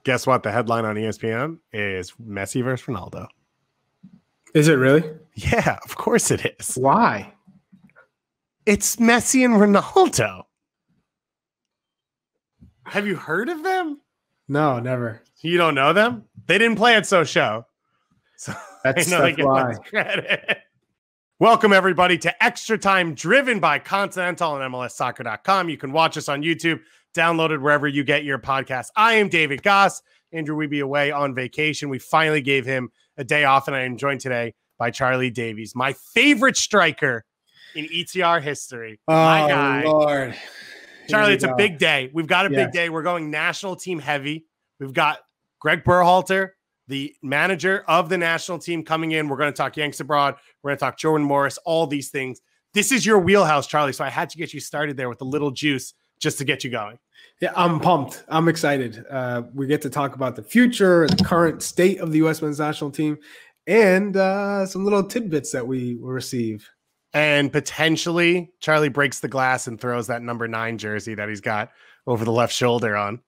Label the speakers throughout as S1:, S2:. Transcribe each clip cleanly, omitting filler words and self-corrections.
S1: Guess what? The headline on ESPN is Messi versus Ronaldo.
S2: Is it really?
S1: Yeah, of course it is.
S2: Why?
S1: It's Messi and Ronaldo. Have you heard of them?
S2: No, never.
S1: You don't know them? They didn't play at SoCo. So
S2: That's
S1: why. Credit. Welcome, everybody, to Extra Time, driven by Continental and MLSsoccer.com. You can watch us on YouTube, downloaded wherever you get your podcasts. I am David Gass. Andrew Weeby away on vacation. We finally gave him a day off, and I am joined today by Charlie Davies, my favorite striker in ETR history.
S2: Oh,
S1: my guy.
S2: Lord.
S1: Charlie, it's a big day. We've got a big day. We're going national team heavy. We've got Gregg Berhalter, the manager of the national team, coming in. We're going to talk Yanks abroad. We're going to talk Jordan Morris, all these things. This is your wheelhouse, Charlie, so I had to get you started there with a little juice just to get you going.
S2: Yeah, I'm pumped. I'm excited. We get to talk about the future, the current state of the U.S. men's national team, and some little tidbits that we will receive.
S1: And potentially, Charlie breaks the glass and throws that number 9 jersey that he's got over the left shoulder on.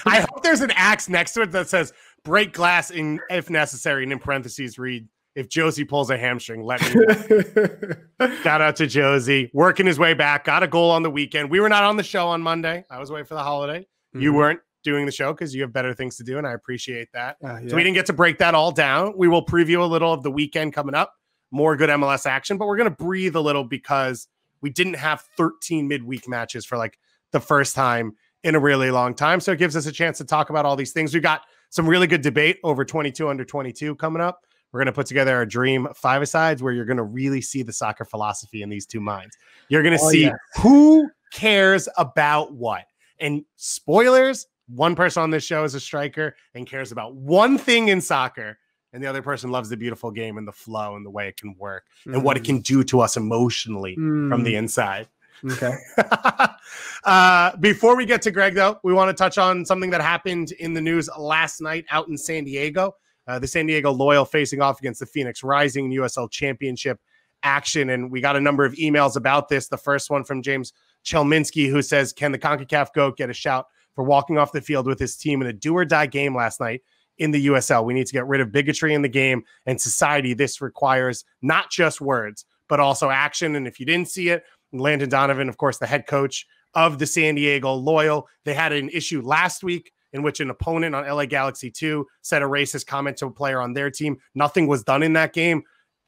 S1: I hope there's an axe next to it that says break glass if necessary, and in parentheses read, if Josie pulls a hamstring, let me know. Shout out to Josie, working his way back, got a goal on the weekend. We were not on the show on Monday. I was away for the holiday. Mm-hmm. You weren't doing the show because you have better things to do, and I appreciate that. Yeah. So we didn't get to break that all down. We will preview a little of the weekend coming up, more good MLS action, but we're going to breathe a little because we didn't have 13 midweek matches for like the first time in a really long time. So it gives us a chance to talk about all these things. We've got some really good debate over 22 under 22 coming up. We're going to put together a dream 5-a-sides where you're going to really see the soccer philosophy in these two minds. You're going to see who cares about what. And spoilers, one person on this show is a striker and cares about one thing in soccer, and the other person loves the beautiful game and the flow and the way it can work and what it can do to us emotionally from the inside.
S2: Okay.
S1: Before we get to Greg, though, we want to touch on something that happened in the news last night out in San Diego. The San Diego Loyal facing off against the Phoenix Rising USL Championship action. And we got a number of emails about this. The first one from James Chelminsky, who says, can the CONCACAF GOAT get a shout for walking off the field with his team in a do-or-die game last night in the USL? We need to get rid of bigotry in the game and society. This requires not just words, but also action. And if you didn't see it, Landon Donovan, of course, the head coach of the San Diego Loyal, they had an issue last week in which an opponent on LA Galaxy 2 said a racist comment to a player on their team. Nothing was done in that game.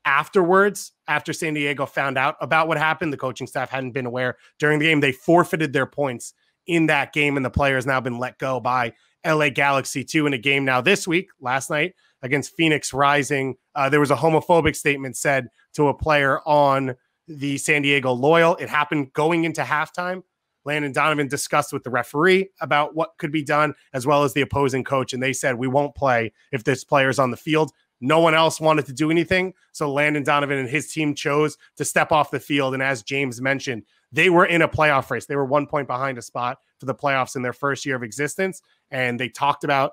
S1: Afterwards, after San Diego found out about what happened, the coaching staff hadn't been aware during the game. They forfeited their points in that game, and the player has now been let go by LA Galaxy 2 in a game now this week, last night, against Phoenix Rising. There was a homophobic statement said to a player on the San Diego Loyal. It happened going into halftime. Landon Donovan discussed with the referee about what could be done, as well as the opposing coach, and they said, we won't play if this player's on the field. No one else wanted to do anything, so Landon Donovan and his team chose to step off the field, and as James mentioned, they were in a playoff race. They were 1 point behind a spot for the playoffs in their first year of existence, and they talked about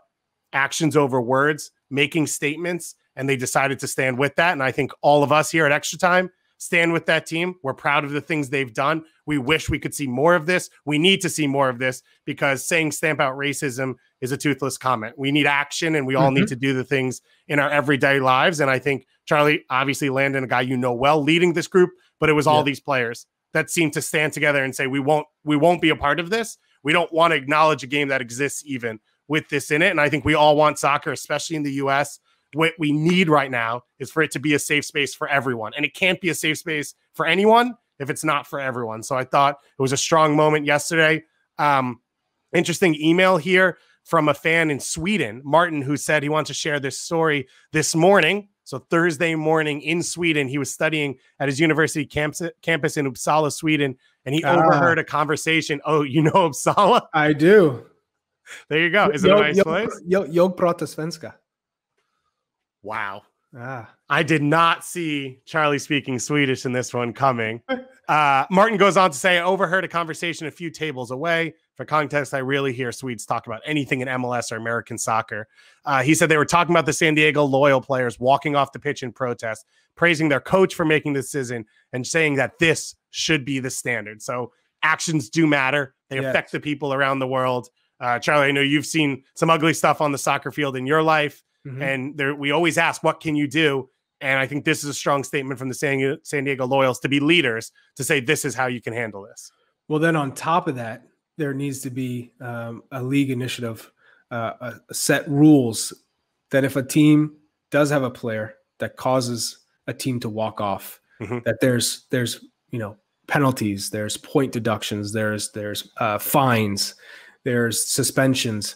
S1: actions over words, making statements, and they decided to stand with that, and I think all of us here at Extra Time stand with that team. We're proud of the things they've done. We wish we could see more of this. We need to see more of this because saying stamp out racism is a toothless comment. We need action, and we all need to do the things in our everyday lives. And I think Charlie, obviously Landon, a guy you know well, leading this group, but it was all these players that seemed to stand together and say, we won't be a part of this. We don't want to acknowledge a game that exists even with this in it. And I think we all want soccer, especially in the US. What we need right now is for it to be a safe space for everyone. And it can't be a safe space for anyone if it's not for everyone. So I thought it was a strong moment yesterday. Interesting email here from a fan in Sweden, Martin, who said he wants to share this story this morning. So Thursday morning in Sweden, he was studying at his university campus in Uppsala, Sweden, and he overheard a conversation. Oh, you know Uppsala?
S2: I do.
S1: There you go. Is it a nice place?
S2: Jag pratar svenska.
S1: Wow. I did not see Charlie speaking Swedish in this one coming. Martin goes on to say, I overheard a conversation a few tables away. For context, I rarely hear Swedes talk about anything in MLS or American soccer. He said they were talking about the San Diego Loyal players walking off the pitch in protest, praising their coach for making the decision and saying that this should be the standard. So actions do matter. They affect the people around the world. Charlie, I know you've seen some ugly stuff on the soccer field in your life, and we always ask, what can you do? And I think this is a strong statement from the San Diego Loyals to be leaders, to say this is how you can handle this.
S2: Well, then on top of that, there needs to be a league initiative, a set rules that if a team does have a player that causes a team to walk off, that there's penalties, there's point deductions, there's fines, there's suspensions.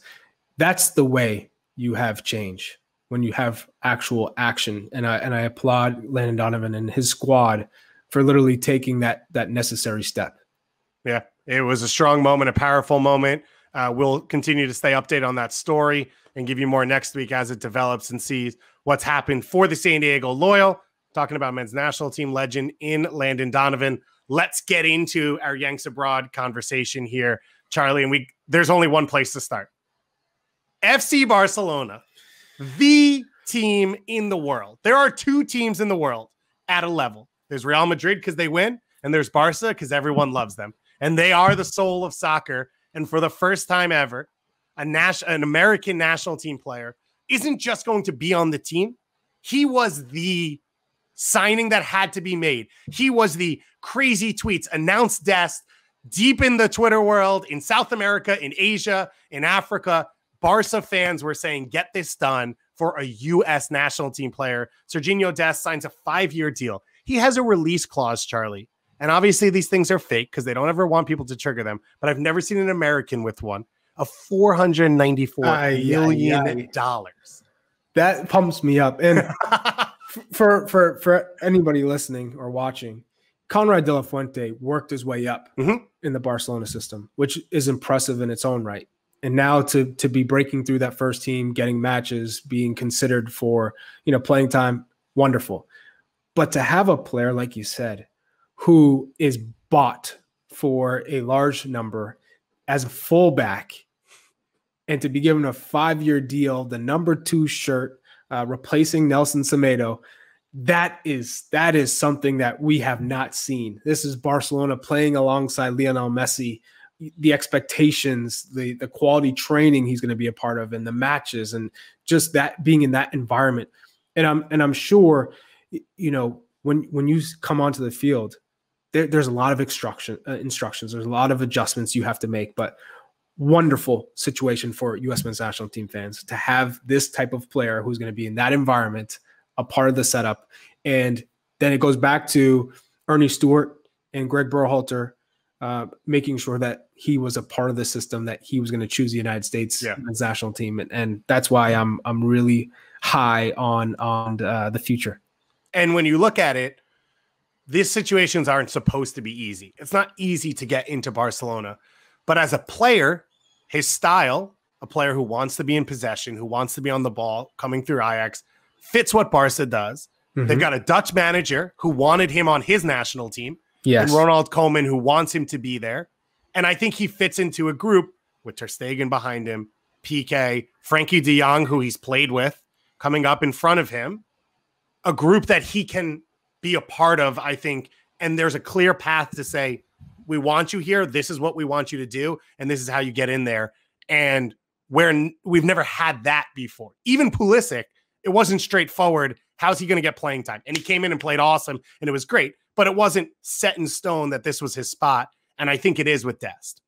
S2: That's the way you have change, when you have actual action. And I applaud Landon Donovan and his squad for literally taking that necessary step.
S1: Yeah, it was a strong moment, a powerful moment. We'll continue to stay updated on that story and give you more next week as it develops and see what's happened for the San Diego Loyal. Talking about men's national team legend in Landon Donovan. Let's get into our Yanks Abroad conversation here, Charlie. And there's only one place to start. FC Barcelona, the team in the world. There are two teams in the world at a level. There's Real Madrid because they win, and there's Barca because everyone loves them. And they are the soul of soccer. And for the first time ever, an American national team player isn't just going to be on the team. He was the signing that had to be made. He was the crazy tweets, announced Dest, deep in the Twitter world, in South America, in Asia, in Africa. Barca fans were saying, get this done for a U.S. national team player. Sergino Dest signs a 5-year deal. He has a release clause, Charlie. And obviously these things are fake because they don't ever want people to trigger them. But I've never seen an American with one of $494 million.
S2: That pumps me up. And for anybody listening or watching, Conrad de la Fuente worked his way up in the Barcelona system, which is impressive in its own right. And now to be breaking through that first team, getting matches, being considered for, playing time, wonderful. But to have a player, like you said, who is bought for a large number as a fullback, and to be given a 5-year deal, the number 2 shirt, replacing Nelson Semedo, that is something that we have not seen. This is Barcelona playing alongside Lionel Messi. The expectations, the quality training he's going to be a part of, and the matches, and just that being in that environment. And I'm sure, when you come onto the field, there's a lot of instructions. There's a lot of adjustments you have to make, but wonderful situation for U.S. men's national team fans to have this type of player who's going to be in that environment, a part of the setup. And then it goes back to Ernie Stewart and Gregg Berhalter, making sure that he was a part of the system, that he was going to choose the United States men's national team. And that's why I'm really high on the future.
S1: And when you look at it, these situations aren't supposed to be easy. It's not easy to get into Barcelona, but as a player, his style, a player who wants to be in possession, who wants to be on the ball, coming through Ajax, fits what Barca does. They've got a Dutch manager who wanted him on his national team.
S2: Yes.
S1: And Ronald Koeman, who wants him to be there. And I think he fits into a group with Ter Stegen behind him, PK, Frankie de Jong, who he's played with, coming up in front of him. A group that he can be a part of, I think. And there's a clear path to say, we want you here. This is what we want you to do. And this is how you get in there. And we've never had that before. Even Pulisic, it wasn't straightforward. How's he going to get playing time? And he came in and played awesome, and it was great. But it wasn't set in stone that this was his spot. And I think it is with Dest.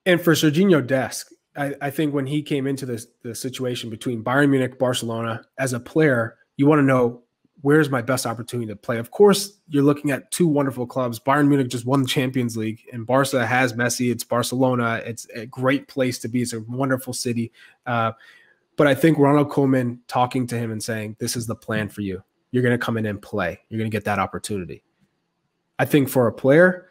S2: And for Sergino Dest, I think when he came into the situation between Bayern Munich, Barcelona, as a player, you want to know, where's my best opportunity to play? Of course, you're looking at two wonderful clubs. Bayern Munich just won the Champions League, and Barca has Messi. It's Barcelona. It's a great place to be. It's a wonderful city. But I think Ronald Koeman talking to him and saying, this is the plan for you. You're going to come in and play. You're going to get that opportunity. I think for a player,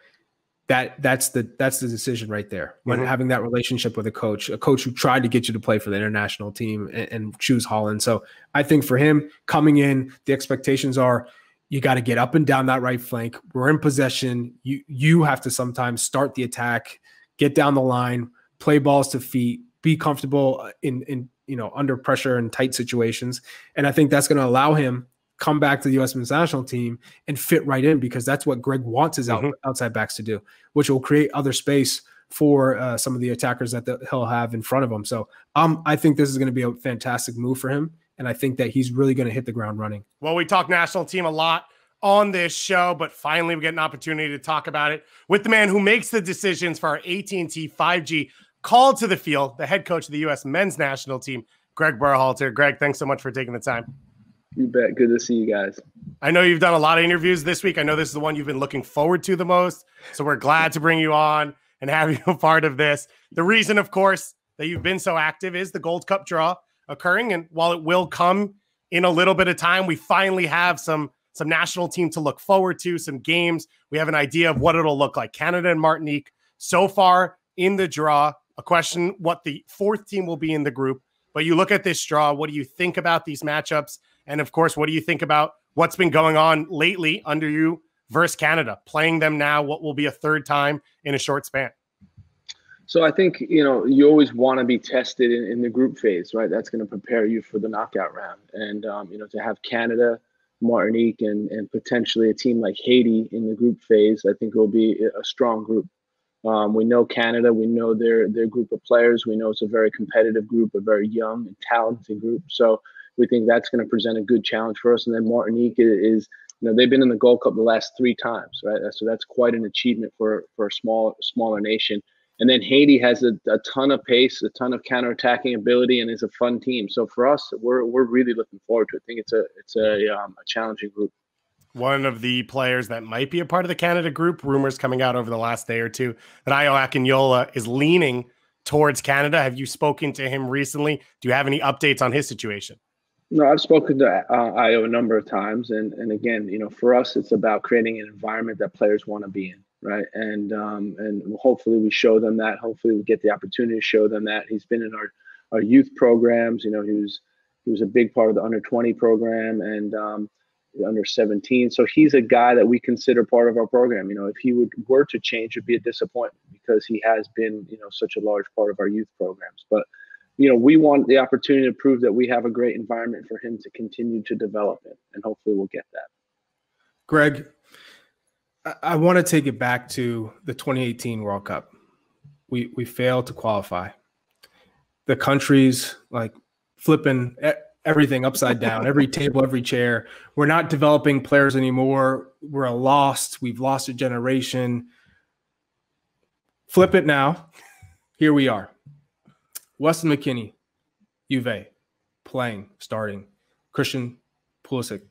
S2: that's the decision right there. When having that relationship with a coach who tried to get you to play for the international team and choose Holland. So I think for him coming in, the expectations are you got to get up and down that right flank. We're in possession. You have to sometimes start the attack, get down the line, play balls to feet, be comfortable in under pressure and tight situations. And I think that's going to allow him come back to the U.S. men's national team and fit right in, because that's what Greg wants his outside backs to do, which will create other space for some of the attackers that he'll have in front of him. So I think this is going to be a fantastic move for him. And I think that he's really going to hit the ground running.
S1: Well, we talk national team a lot on this show, but finally we get an opportunity to talk about it with the man who makes the decisions for our AT&T 5G call to the field, the head coach of the U.S. men's national team, Gregg Berhalter. Gregg, thanks so much for taking the time.
S3: You bet. Good to see you guys.
S1: I know you've done a lot of interviews this week. I know this is the one you've been looking forward to the most. So we're glad to bring you on and have you a part of this. The reason, of course, that you've been so active is the Gold Cup draw occurring. And while it will come in a little bit of time, we finally have some national team to look forward to, some games. We have an idea of what it'll look like. Canada and Martinique so far in the draw. A question what the fourth team will be in the group. But you look at this draw, what do you think about these matchups? And of course, what do you think about what's been going on lately under you versus Canada, playing them now, what will be a third time in a short span?
S3: So I think, you always want to be tested in the group phase, right? That's going to prepare you for the knockout round. And, to have Canada, Martinique, and potentially a team like Haiti in the group phase, I think will be a strong group. We know Canada, we know their group of players. We know it's a very competitive group, a very young and talented group. So we think that's going to present a good challenge for us. And then Martinique is, they've been in the Gold Cup the last 3 times, right? So that's quite an achievement for a smaller nation. And then Haiti has a ton of pace, a ton of counterattacking ability, and is a fun team. So for us, we're really looking forward to it. I think it's a challenging group.
S1: One of the players that might be a part of the Canada group, rumors coming out over the last day or two, that Ayo Akinyola is leaning towards Canada. Have you spoken to him recently? Do you have any updates on his situation?
S3: No, I've spoken to Ayo a number of times. And again, for us, it's about creating an environment that players want to be in, right? And hopefully we show them that. Hopefully we get the opportunity to show them that. He's been in our youth programs. He was a big part of the under-20 program and under 17. So he's a guy that we consider part of our program. If he were to change, it'd be a disappointment because he has been, such a large part of our youth programs. But we want the opportunity to prove that we have a great environment for him to continue to develop it, and hopefully we'll get that.
S2: Gregg, I want to take it back to the 2018 World Cup. We failed to qualify. The country's like flipping everything upside down, every table, every chair. We're not developing players anymore. We're lost. We've lost a generation. Flip it now. Here we are. Weston McKennie, Juve, playing, starting. Christian Pulisic,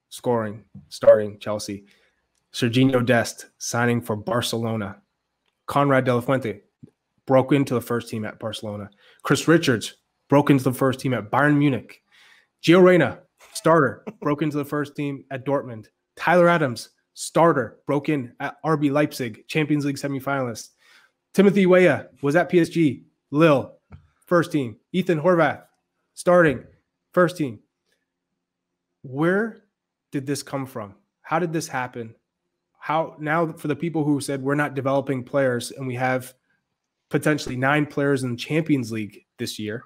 S2: scoring, starting, Chelsea. Sergino Dest, signing for Barcelona. Conrad De La Fuente, broke into the first team at Barcelona. Chris Richards, broke into the first team at Bayern Munich. Gio Reyna, starter, broke into the first team at Dortmund. Tyler Adams, starter, broke in at RB Leipzig, Champions League semifinalist. Timothy Weah was at PSG, Lille, first team. Ethan Horvath, starting, first team. Where did this come from? How did this happen? How now for the people who said we're not developing players and we have potentially 9 players in the Champions League this year,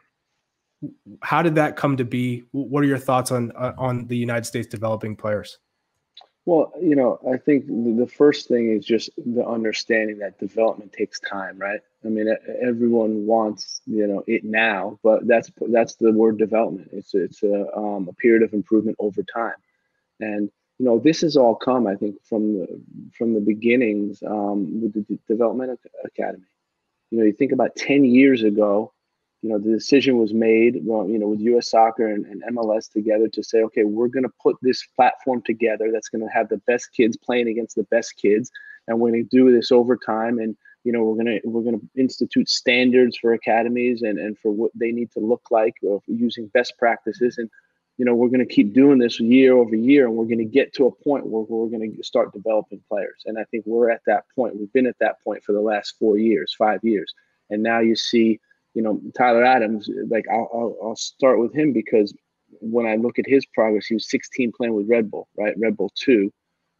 S2: how did that come to be? What are your thoughts on the United States developing players?
S3: Well, I think the first thing is just the understanding that development takes time, right? I mean, everyone wants, it now, but that's the word development. It's a period of improvement over time. And, this has all come, I think, from the beginnings with the Development Academy. You think about 10 years ago, the decision was made, with U.S. Soccer and MLS together to say, okay, we're going to put this platform together that's going to have the best kids playing against the best kids, and we're going to do this over time, and we're going to institute standards for academies and for what they need to look like, or using best practices, and we're going to keep doing this year over year, and we're going to get to a point where we're going to start developing players. And I think we're at that point. We've been at that point for the last 4 years, 5 years, and now you see. Tyler Adams, like I'll start with him because when I look at his progress, he was 16 playing with Red Bull, right? Red Bull 2,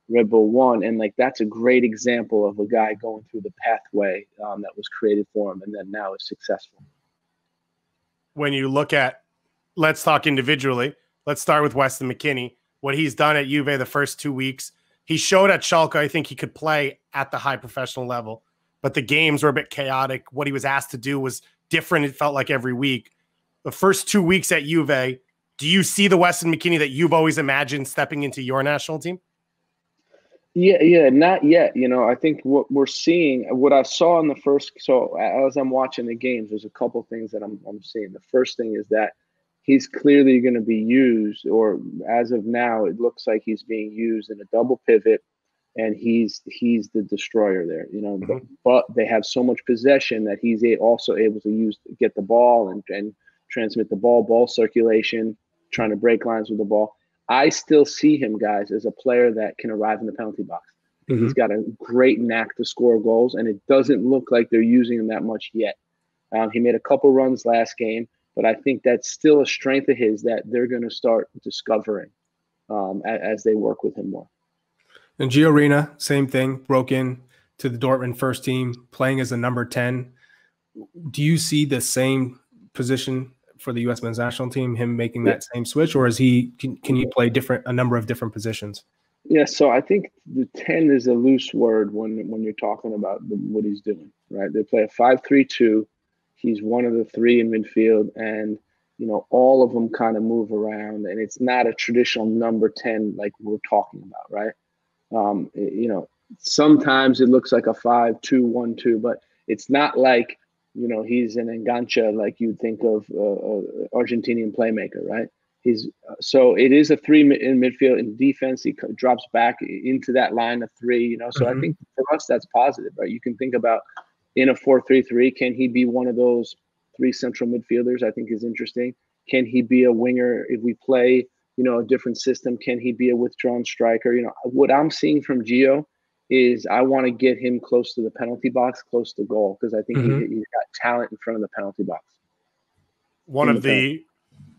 S3: Red Bull 1. And that's a great example of a guy going through the pathway that was created for him and then now is successful.
S1: When you look at, let's talk individually. Let's start with Weston McKennie. What he's done at Juve the first 2 weeks. He showed at Schalke, I think he could play at the high professional level. but the games were a bit chaotic. What he was asked to do was different. It felt like every week. The first 2 weeks at Juve, do you see the Weston McKennie that you've always imagined stepping into your national team?
S3: Yeah, not yet. I think what we're seeing, what I saw in the first, so as I'm watching the games, there's a couple things that I'm seeing. The first thing is that he's clearly going to be used, or as of now, it looks like he's being used in a double pivot, and he's the destroyer there. But they have so much possession that he's also able to get the ball and transmit the ball circulation, trying to break lines with the ball. I still see him, guys, as a player that can arrive in the penalty box. He's got a great knack to score goals, and it doesn't look like they're using him that much yet. He made a couple runs last game, but I think that's still a strength of his that they're going to start discovering as they work with him more.
S2: And Gio Reyna, same thing, broke in to the Dortmund first team, playing as a number 10. Do you see the same position for the U.S. men's national team, him making that same switch, or can he play a number of different positions?
S3: Yeah, so I think the 10 is a loose word when you're talking about what he's doing, right? They play a 5-3-2. He's one of the three in midfield, and all of them kind of move around, and it's not a traditional number 10 like we're talking about, right? Sometimes it looks like a 5-2-1-2, but it's not like he's an engancha like you'd think of Argentinian playmaker, right? So it is a three in midfield. In defense, he drops back into that line of three. So I think for us that's positive, right? You can think about in a 4-3-3, can he be one of those three central midfielders? I think is interesting. Can he be a winger if we play a different system? Can he be a withdrawn striker? What I'm seeing from Gio is I want to get him close to the penalty box, close to goal, because I think he's got talent in front of the penalty box.
S1: One of the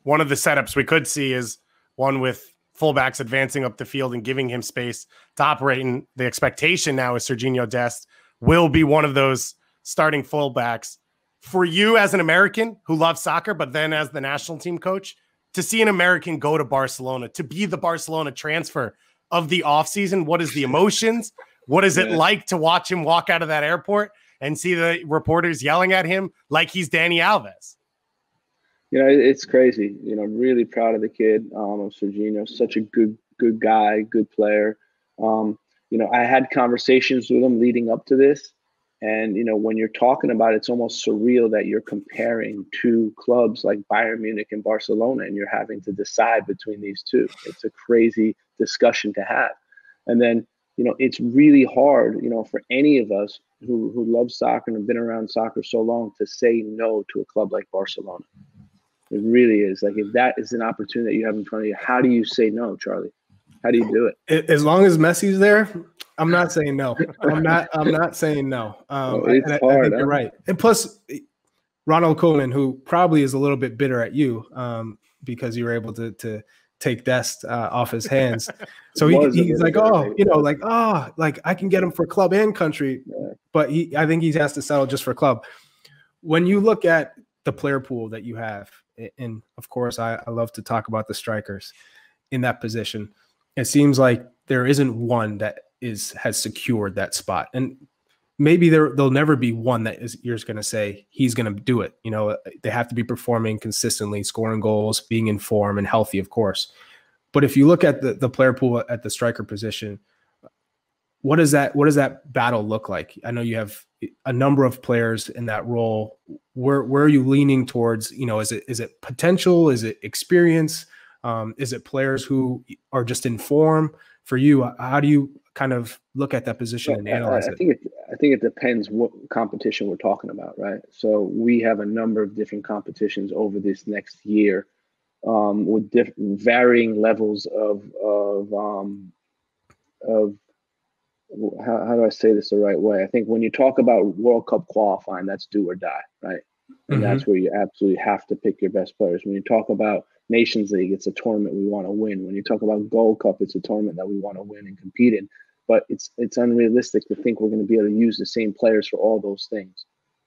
S1: setups we could see is one with fullbacks advancing up the field and giving him space to operate. And the expectation now is Sergino Dest will be one of those starting fullbacks. For you as an American who loves soccer, but then as the national team coach, to see an American go to Barcelona, to be the Barcelona transfer of the offseason, what is the emotions? What is it like to watch him walk out of that airport and see the reporters yelling at him like he's Dani Alves?
S3: It's crazy. Really proud of the kid, of Sergino. Such a good guy, good player. I had conversations with him leading up to this. And, when you're talking about it, it's almost surreal that you're comparing two clubs like Bayern Munich and Barcelona, and you're having to decide between these two. It's a crazy discussion to have. And then, it's really hard, for any of us who love soccer and have been around soccer so long to say no to a club like Barcelona. It really is. Like, if that is an opportunity that you have in front of you, how do you say no, Charlie? How do you do it?
S2: As long as Messi's there, I'm not saying no. I'm not saying no.
S3: It's hard.
S2: I think you're right. And plus, Ronald Koeman, who probably is a little bit bitter at you because you were able to take Dest off his hands. So he's like, I can get him for club and country, but I think he has to settle just for club. When you look at the player pool that you have, and of course, I love to talk about the strikers in that position. It seems like there isn't one that has secured that spot, and maybe there'll never be one that you're going to say he's going to do it. They have to be performing consistently, scoring goals, being in form and healthy, of course. But if you look at the player pool at the striker position, what does that battle look like? I know you have a number of players in that role. Where are you leaning towards? Is it potential? Is it experience? Is it players who are just in form? For you, how do you kind of look at that position and analyze it?
S3: I think it depends what competition we're talking about, right? So we have a number of different competitions over this next year, with varying levels of how do I say this the right way? I think when you talk about World Cup qualifying, that's do or die, right? And that's where you absolutely have to pick your best players. When you talk about Nations League, it's a tournament we want to win. When you talk about Gold Cup, it's a tournament that we want to win and compete in. But it's unrealistic to think we're going to be able to use the same players for all those things.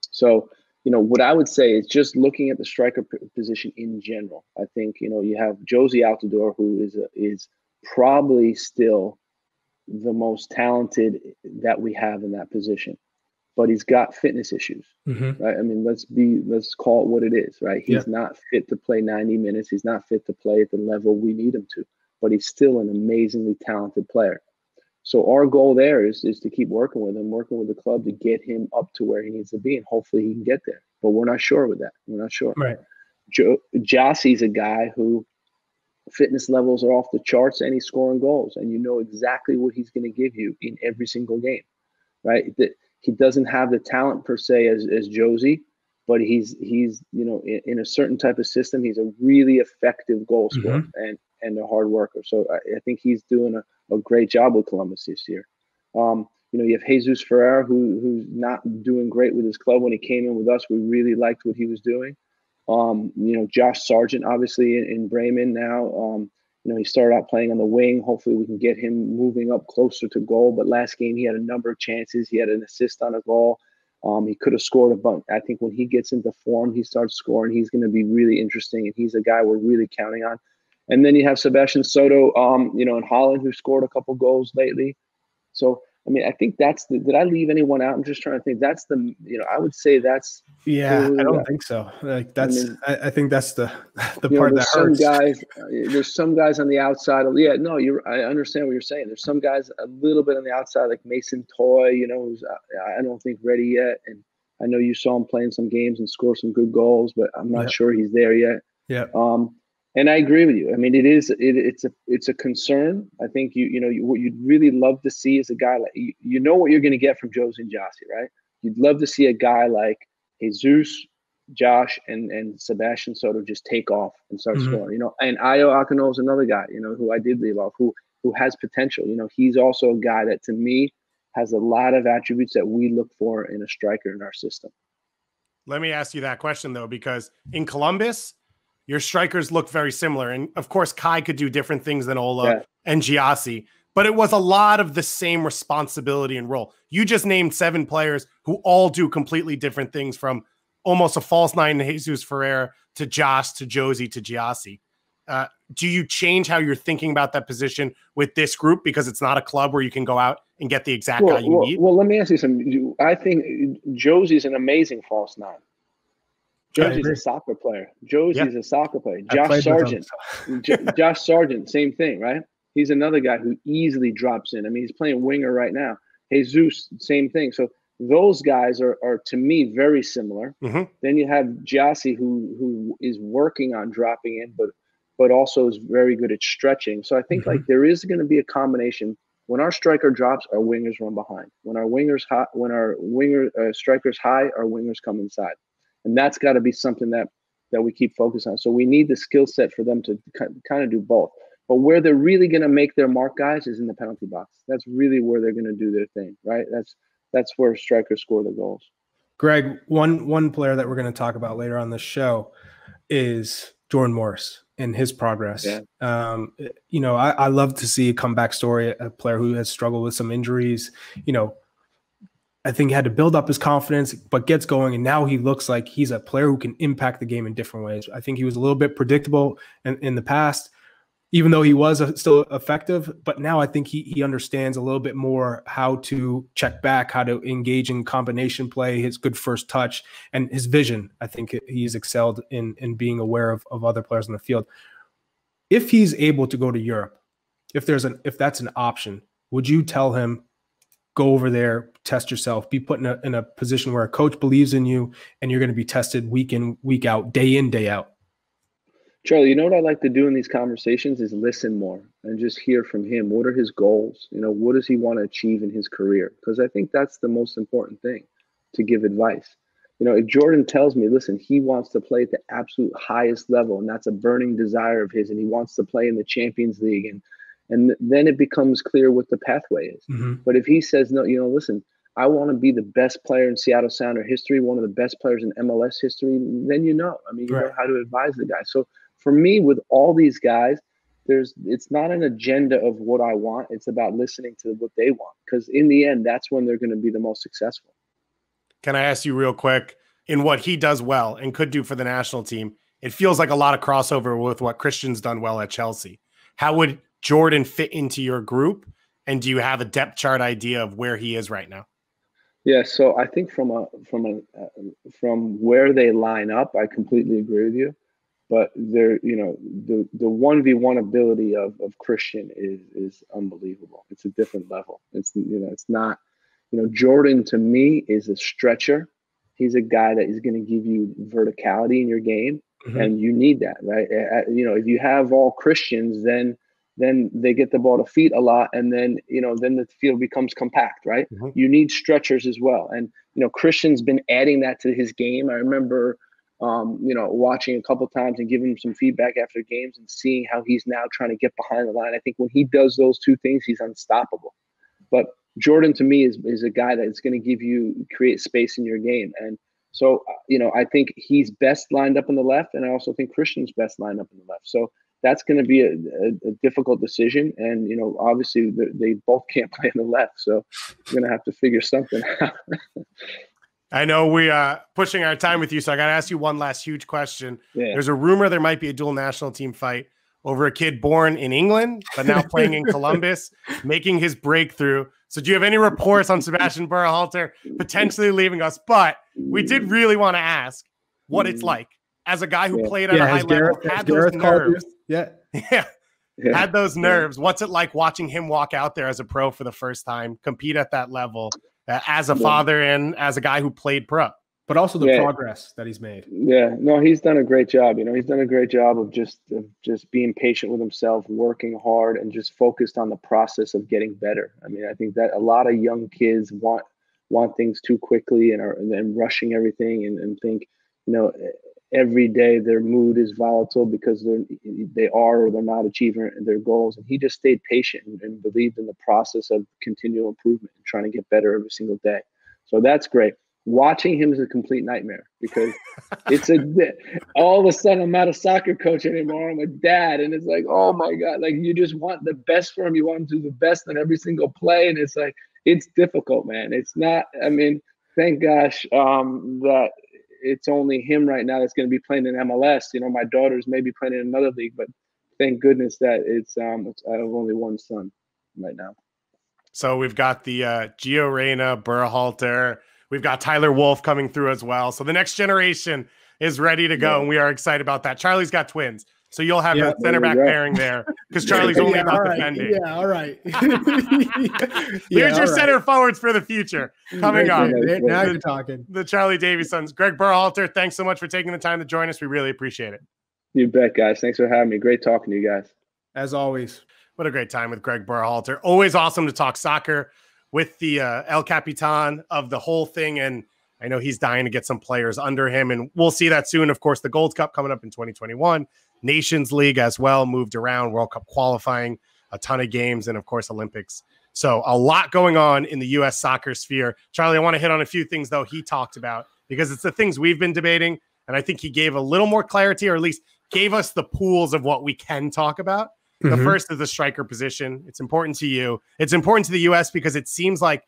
S3: So, what I would say is just looking at the striker position in general. I think, you have Josie Altidore, who is probably still the most talented that we have in that position. but he's got fitness issues, right? I mean, let's call it what it is, right? He's not fit to play 90 minutes. He's not fit to play at the level we need him to, but he's still an amazingly talented player. So our goal there is to keep working with him, working with the club to get him up to where he needs to be, and hopefully he can get there. But we're not sure with that. We're not sure.
S2: Right.
S3: Jossie's a guy who fitness levels are off the charts, and he's scoring goals, and you know exactly what he's going to give you in every single game, right? He doesn't have the talent per se as Josie, but he's in a certain type of system, he's a really effective goal scorer and a hard worker. So I think he's doing a great job with Columbus this year. You have Jesus Ferreira, who's not doing great with his club. When he came in with us, we really liked what he was doing. Josh Sargent, obviously in Bremen now. He started out playing on the wing. Hopefully we can get him moving up closer to goal. But last game he had a number of chances. He had an assist on a goal. He could have scored a bunch. I think when he gets into form, he starts scoring. He's going to be really interesting, and he's a guy we're really counting on. And then you have Sebastian Soto, in Holland, who scored a couple goals lately. So, I mean, I think did I leave anyone out? I'm just trying to think. That's I would say that's.
S2: Yeah, I don't think so. Like I think that's the part that hurts.
S3: There's some guys on the outside. I understand what you're saying. There's some guys a little bit on the outside, like Mason Toy, who's I don't think ready yet. And I know you saw him playing some games and score some good goals, but I'm not sure he's there yet.
S2: Yeah.
S3: And I agree with you. I mean, it's a concern. I think what you'd really love to see is a guy like what you're going to get from Josie and Jossie, right? You'd love to see a guy like Jesus, Josh, and Sebastian Soto just take off and start scoring. And Ayo Akino is another guy, who I did leave off, who has potential. He's also a guy that to me has a lot of attributes that we look for in a striker in our system.
S1: Let me ask you that question though, because in Columbus, your strikers look very similar. And of course, Kai could do different things than Ola and Giassi, but it was a lot of the same responsibility and role. You just named 7 players who all do completely different things, from almost a false 9 to Jesus Ferreira to Josh to Josie to Giassi. Do you change how you're thinking about that position with this group because it's not a club where you can go out and get the exact guy you need?
S3: Well, let me ask you something. I think Josie's an amazing false 9. Josie's a soccer player. Josie's a soccer player. Josh Sargent. Josh Sargent, same thing, right? He's another guy who easily drops in. I mean, he's playing winger right now. Jesus, same thing. So those guys are to me very similar. Then you have Giassi, who is working on dropping in, but also is very good at stretching. So I think like there is going to be a combination. When our striker drops, our wingers run behind. When our strikers high, our wingers come inside. And that's got to be something that we keep focused on. So we need the skill set for them to kind of do both. But where they're really going to make their mark, guys, is in the penalty box. That's really where they're going to do their thing, right? That's where strikers score the goals.
S2: Greg, one player that we're going to talk about later on the show is Jordan Morris and his progress.
S3: Yeah.
S2: I love to see a comeback story, a player who has struggled with some injuries. I think he had to build up his confidence, but gets going, and now he looks like he's a player who can impact the game in different ways. I think he was a little bit predictable in the past, even though he was still effective. But now I think he understands a little bit more how to check back, how to engage in combination play, his good first touch, and his vision. I think he's excelled in being aware of other players on the field. If he's able to go to Europe, if that's an option, would you tell him, go over there, test yourself, be put in a position where a coach believes in you and you're going to be tested week in, week out, day in, day out?
S3: Charlie, you know what I like to do in these conversations is listen more and just hear from him. What are his goals? What does he want to achieve in his career? Because I think that's the most important thing, to give advice. If Jordan tells me, listen, he wants to play at the absolute highest level, and that's a burning desire of his, and he wants to play in the Champions League, and then it becomes clear what the pathway is. But if he says, no, listen, I want to be the best player in Seattle Sounder history, one of the best players in MLS history, then you know how to advise the guy. So for me, with all these guys, it's not an agenda of what I want. It's about listening to what they want, because in the end, that's when they're going to be the most successful.
S1: Can I ask you real quick, in what he does well and could do for the national team, it feels like a lot of crossover with what Christian's done well at Chelsea. How would Jordan fit into your group? And do you have a depth chart idea of where he is right now?
S3: Yeah, so I think from where they line up, I completely agree with you. But there, the 1v1 ability of Christian is unbelievable. It's a different level. It's not, Jordan to me is a stretcher. He's a guy that is going to give you verticality in your game, and you need that, right? If you have all Christians, then they get the ball to feet a lot, and then the field becomes compact, right? You need stretchers as well, and Christian's been adding that to his game. I remember watching a couple times and giving him some feedback after games and seeing how he's now trying to get behind the line. I think when he does those two things, he's unstoppable. But Jordan to me is a guy that's going to create space in your game. And so, I think he's best lined up in the left. And I also think Christian's best lined up in the left. So that's going to be a difficult decision. And, obviously they both can't play in the left. So we're going to have to figure something out.
S1: I know we are pushing our time with you, so I got to ask you one last huge question. Yeah. There's a rumor there might be a dual national team fight over a kid born in England, but now playing in Columbus, making his breakthrough. So do you have any reports on Sergino Berhalter potentially leaving us? But we did really want to ask what it's like as a guy who played at a high level, had those nerves. Yeah. Had those nerves. What's it like watching him walk out there as a pro for the first time, compete at that level? As a father and as a guy who played pro,
S2: but also the progress that he's made.
S3: Yeah, no, he's done a great job. He's done a great job of just being patient with himself, working hard, and just focused on the process of getting better. I mean, I think that a lot of young kids want things too quickly and rushing everything and think, every day their mood is volatile because they are or they're not achieving their goals. And he just stayed patient and believed in the process of continual improvement and trying to get better every single day. So that's great. Watching him is a complete nightmare because all of a sudden I'm not a soccer coach anymore. I'm a dad. And it's like, oh my God, like you just want the best for him. You want him to do the best on every single play. And it's like, it's difficult, man. It's not, thank gosh that it's only him right now that's going to be playing in MLS. My daughter's maybe playing in another league, but thank goodness that I have only one son right now.
S1: So we've got the Gio Reyna, Berhalter. We've got Tyler Wolff coming through as well. So the next generation is ready to go, and we are excited about that. Charlie's got twins, so you'll have a center back pairing there because Charlie's only about defending.
S2: Yeah, all right.
S1: Here's your center forwards for the future coming up.
S2: Now you're talking.
S1: The Charlie Davies sons. Gregg Berhalter, thanks so much for taking the time to join us. We really appreciate it.
S3: You bet, guys. Thanks for having me. Great talking to you guys.
S2: As always.
S1: What a great time with Gregg Berhalter. Always awesome to talk soccer with the El Capitan of the whole thing. And I know he's dying to get some players under him, and we'll see that soon. Of course, the Gold Cup coming up in 2021, Nations League as well, moved around, World Cup qualifying, a ton of games, and of course, Olympics. So a lot going on in the U.S. soccer sphere. Charlie, I want to hit on a few things, though, he talked about, because it's the things we've been debating, and I think he gave a little more clarity, or at least gave us the pools of what we can talk about. The first is the striker position. It's important to you. It's important to the U.S. because it seems like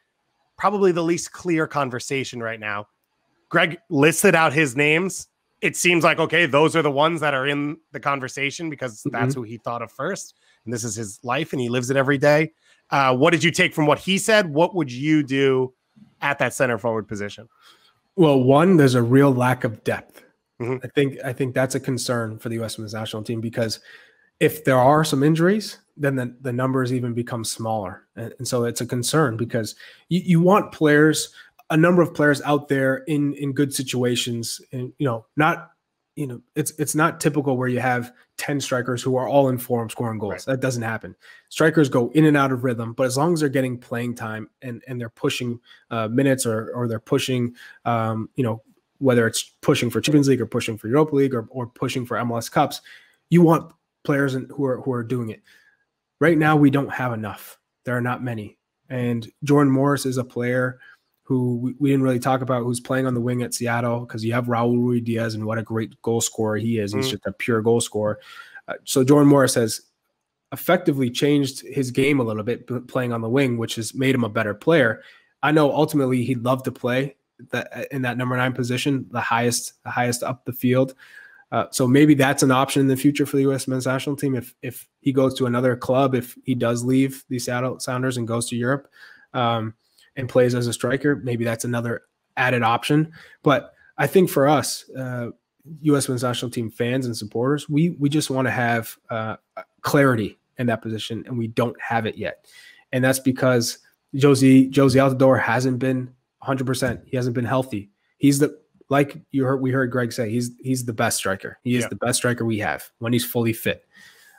S1: probably the least clear conversation right now. Greg listed out his names. It seems like, okay, those are the ones that are in the conversation because that's who he thought of first. And this is his life and he lives it every day. What did you take from what he said? What would you do at that center forward position?
S2: Well, one, there's a real lack of depth. I think that's a concern for the U.S. men's national team because if there are some injuries, then the numbers even become smaller. And so it's a concern because you want players, a number of players out there in good situations. And, it's not typical where you have 10 strikers who are all in form scoring goals. Right. That doesn't happen. Strikers go in and out of rhythm, but as long as they're getting playing time and they're pushing minutes or they're pushing, whether it's pushing for Champions League or pushing for Europa League or pushing for MLS Cups, you want players who are doing it. Right now, we don't have enough. There are not many. And Jordan Morris is a player who we didn't really talk about, who's playing on the wing at Seattle because you have Raul Ruiz-Diaz, and what a great goal scorer he is. He's just a pure goal scorer. So Jordan Morris has effectively changed his game a little bit playing on the wing, which has made him a better player. I know ultimately he'd love to play in that number 9 position, the highest up the field. So maybe that's an option in the future for the U.S. men's national team if he goes to another club, if he does leave the Seattle Sounders and goes to Europe. and plays as a striker, maybe that's another added option. But I think for us, U.S. Men's National Team fans and supporters, we just want to have clarity in that position, and we don't have it yet. And that's because Jozy Altidore hasn't been 100%. He hasn't been healthy. He's we heard Gregg say, he's the best striker. He is the best striker we have when he's fully fit.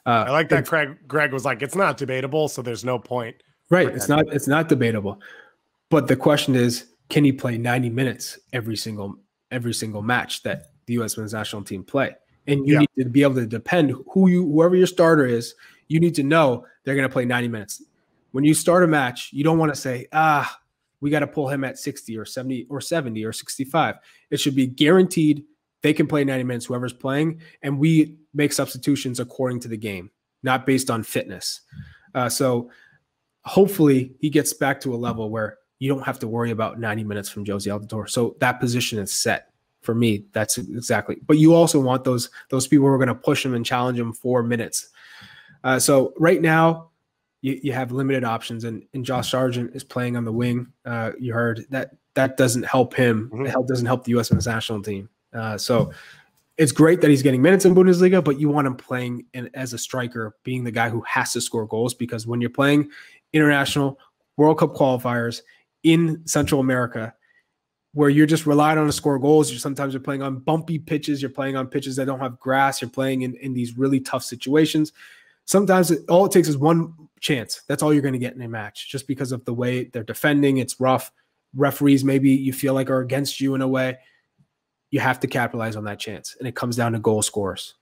S1: I like that Gregg was like, it's not debatable, so there's no point.
S2: Right. It's not debatable. But the question is, can he play 90 minutes every single match that the U.S. Men's National Team play? And you need to be able to depend whoever your starter is, you need to know they're going to play 90 minutes. When you start a match, you don't want to say, we got to pull him at 60 or 70 or 70 or 65. It should be guaranteed they can play 90 minutes, whoever's playing, and we make substitutions according to the game, not based on fitness. So hopefully he gets back to a level where you don't have to worry about 90 minutes from Jozy Altidore. So that position is set. For me, that's exactly. But you also want those people who are going to push him and challenge him for minutes. So right now, you have limited options, and Josh Sargent is playing on the wing. You heard that doesn't help him.
S1: Mm-hmm.
S2: It doesn't help the U.S. Men's National Team. So it's great that he's getting minutes in Bundesliga, but you want him playing as a striker, being the guy who has to score goals, because when you're playing international World Cup qualifiers in Central America, where you're just relying on to score goals, sometimes you're playing on bumpy pitches, you're playing on pitches that don't have grass, you're playing in these really tough situations. Sometimes all it takes is one chance. That's all you're going to get in a match, just because of the way they're defending. It's rough. Referees maybe you feel like are against you in a way. You have to capitalize on that chance, and it comes down to goal scorers.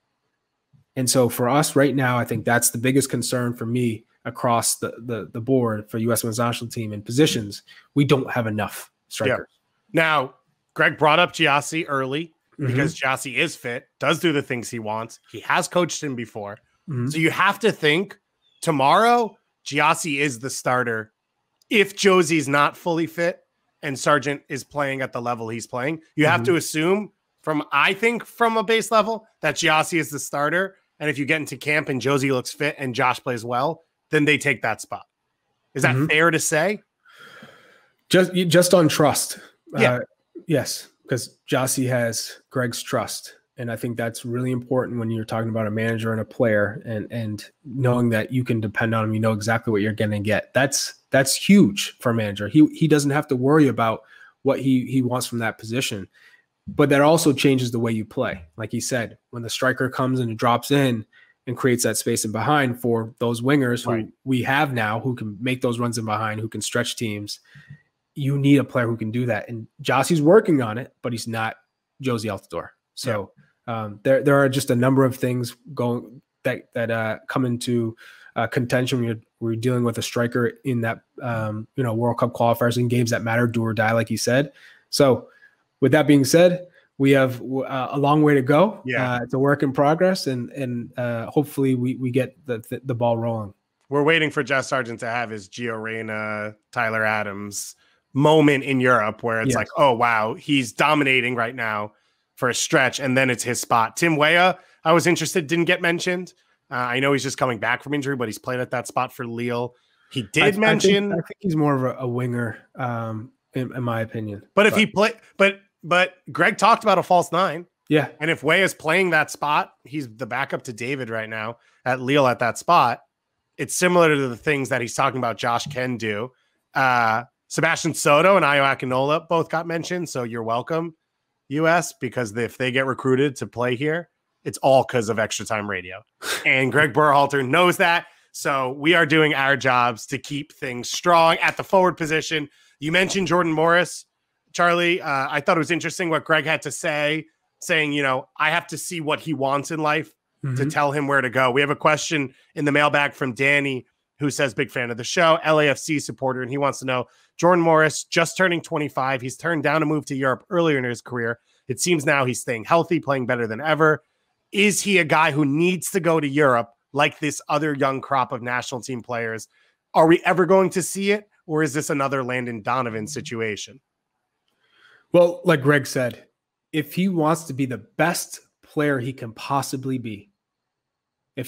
S2: And so for us right now, I think that's the biggest concern for me across the board for U.S. Men's National Team in positions. We don't have enough strikers.
S1: Yeah. Now, Gregg brought up Gyasi early because Gyasi is fit, does do the things he wants. He has coached him before. So you have to think tomorrow, Gyasi is the starter. If Jozy's not fully fit and Sargent is playing at the level he's playing, you have to assume from a base level that Gyasi is the starter. And if you get into camp and Jozy looks fit and Josh plays well, then they take that spot. Is that fair to say?
S2: Just on trust.
S1: Yeah.
S2: Yes, because Gyasi has Gregg's trust. And I think that's really important when you're talking about a manager and a player, and knowing that you can depend on him. You know exactly what you're going to get. That's huge for a manager. He doesn't have to worry about what he wants from that position. But that also changes the way you play. Like he said, when the striker comes and drops in and creates that space in behind for those wingers who we have now, who can make those runs in behind, who can stretch teams, you need a player who can do that. And Gyasi's working on it, but he's not Jozy Altidore. So there are just a number of things going that come into contention when we're dealing with a striker in that World Cup qualifiers in games that matter, do or die, like you said. So with that being said, we have a long way to go. It's a work in progress, and hopefully we get the ball rolling.
S1: We're waiting for Josh Sargent to have his Gio Reyna, Tyler Adams moment in Europe where it's like, oh, wow, he's dominating right now for a stretch, and then it's his spot. Tim Weah, I was interested, didn't get mentioned. I know he's just coming back from injury, but he's played at that spot for Lille. He did mention.
S2: I think he's more of a winger, in my opinion.
S1: But if he play, but Gregg talked about a false nine.
S2: Yeah. And
S1: if Weah is playing that spot, he's the backup to David right now at Lille at that spot. It's similar to the things that he's talking about Josh can do. Sebastian Soto and Ayo Akinola both got mentioned, so you're welcome, US, because if they get recruited to play here, it's all because of Extra Time Radio. And Gregg Berhalter knows that, so we are doing our jobs to keep things strong at the forward position. You mentioned Jordan Morris. Charlie, I thought it was interesting what Gregg had to say, saying, I have to see what he wants in life to tell him where to go. We have a question in the mailbag from Danny, who says, big fan of the show, LAFC supporter, and he wants to know, Jordan Morris, just turning 25. He's turned down a move to Europe earlier in his career. It seems now he's staying healthy, playing better than ever. Is he a guy who needs to go to Europe like this other young crop of national team players? Are we ever going to see it, or is this another Landon Donovan situation?
S2: Well, like Gregg said, if he wants to be the best player he can possibly be, then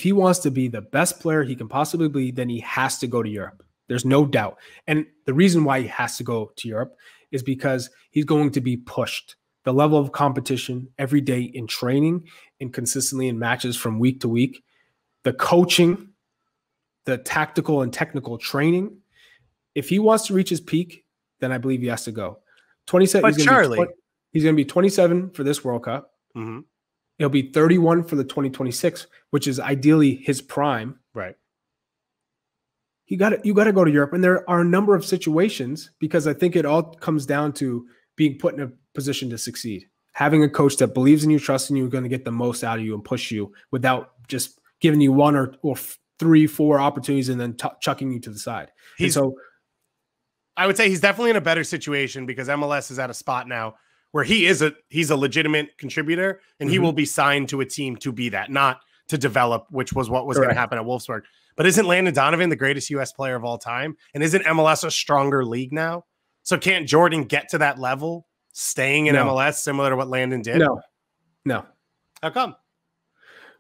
S2: he has to go to Europe. There's no doubt. And the reason why he has to go to Europe is because he's going to be pushed. The level of competition every day in training and consistently in matches from week to week, the coaching, the tactical and technical training. If he wants to reach his peak, then I believe he has to go. 27.
S1: But Charlie,
S2: he's going to be 27 for this World Cup.
S1: Mm-hmm.
S2: He'll be 31 for the 2026, which is ideally his prime.
S1: Right.
S2: You got to go to Europe. And there are a number of situations, because I think it all comes down to being put in a position to succeed. Having a coach that believes in you, trusts in you, going to get the most out of you and push you without just giving you one or 3, 4 opportunities and then chucking you to the side.
S1: I would say he's definitely in a better situation because MLS is at a spot now where he's a legitimate contributor, and he will be signed to a team to be that, not to develop, which was what was going to happen at Wolfsburg. But isn't Landon Donovan the greatest U.S. player of all time? And isn't MLS a stronger league now? So can't Jordan get to that level staying in MLS similar to what Landon did?
S2: No.
S1: How come?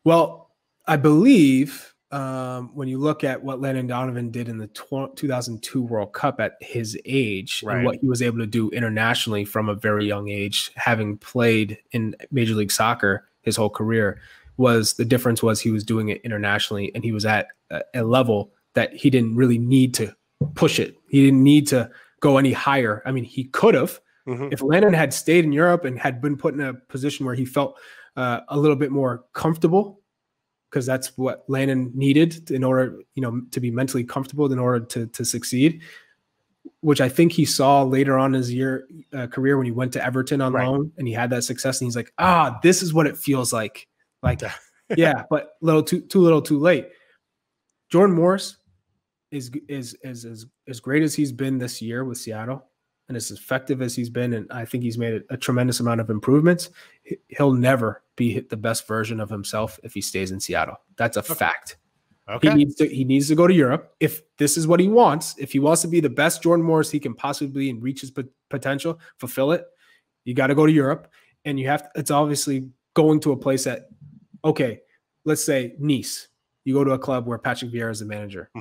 S2: Well, I believe when you look at what Landon Donovan did in the 2002 World Cup at his age, and what he was able to do internationally from a very young age, having played in Major League Soccer his whole career, the difference was he was doing it internationally, and he was at a level that he didn't really need to push it. He didn't need to go any higher. I mean, he could have. If Landon had stayed in Europe and had been put in a position where he felt a little bit more comfortable, because that's what Landon needed in order, to be mentally comfortable in order to succeed, which I think he saw later on in his career when he went to Everton on loan and he had that success. And he's like, this is what it feels like. Yeah, but too little, too late. Jordan Morris is as great as he's been this year with Seattle, and as effective as he's been, and I think he's made a tremendous amount of improvements. He'll never be the best version of himself if he stays in Seattle. That's a fact. Okay. He needs to go to Europe if this is what he wants. If he wants to be the best Jordan Morris he can possibly be and reach his potential, fulfill it, you got to go to Europe. And it's obviously going to a place that, okay, let's say Nice. You go to a club where Patrick Vieira is the manager.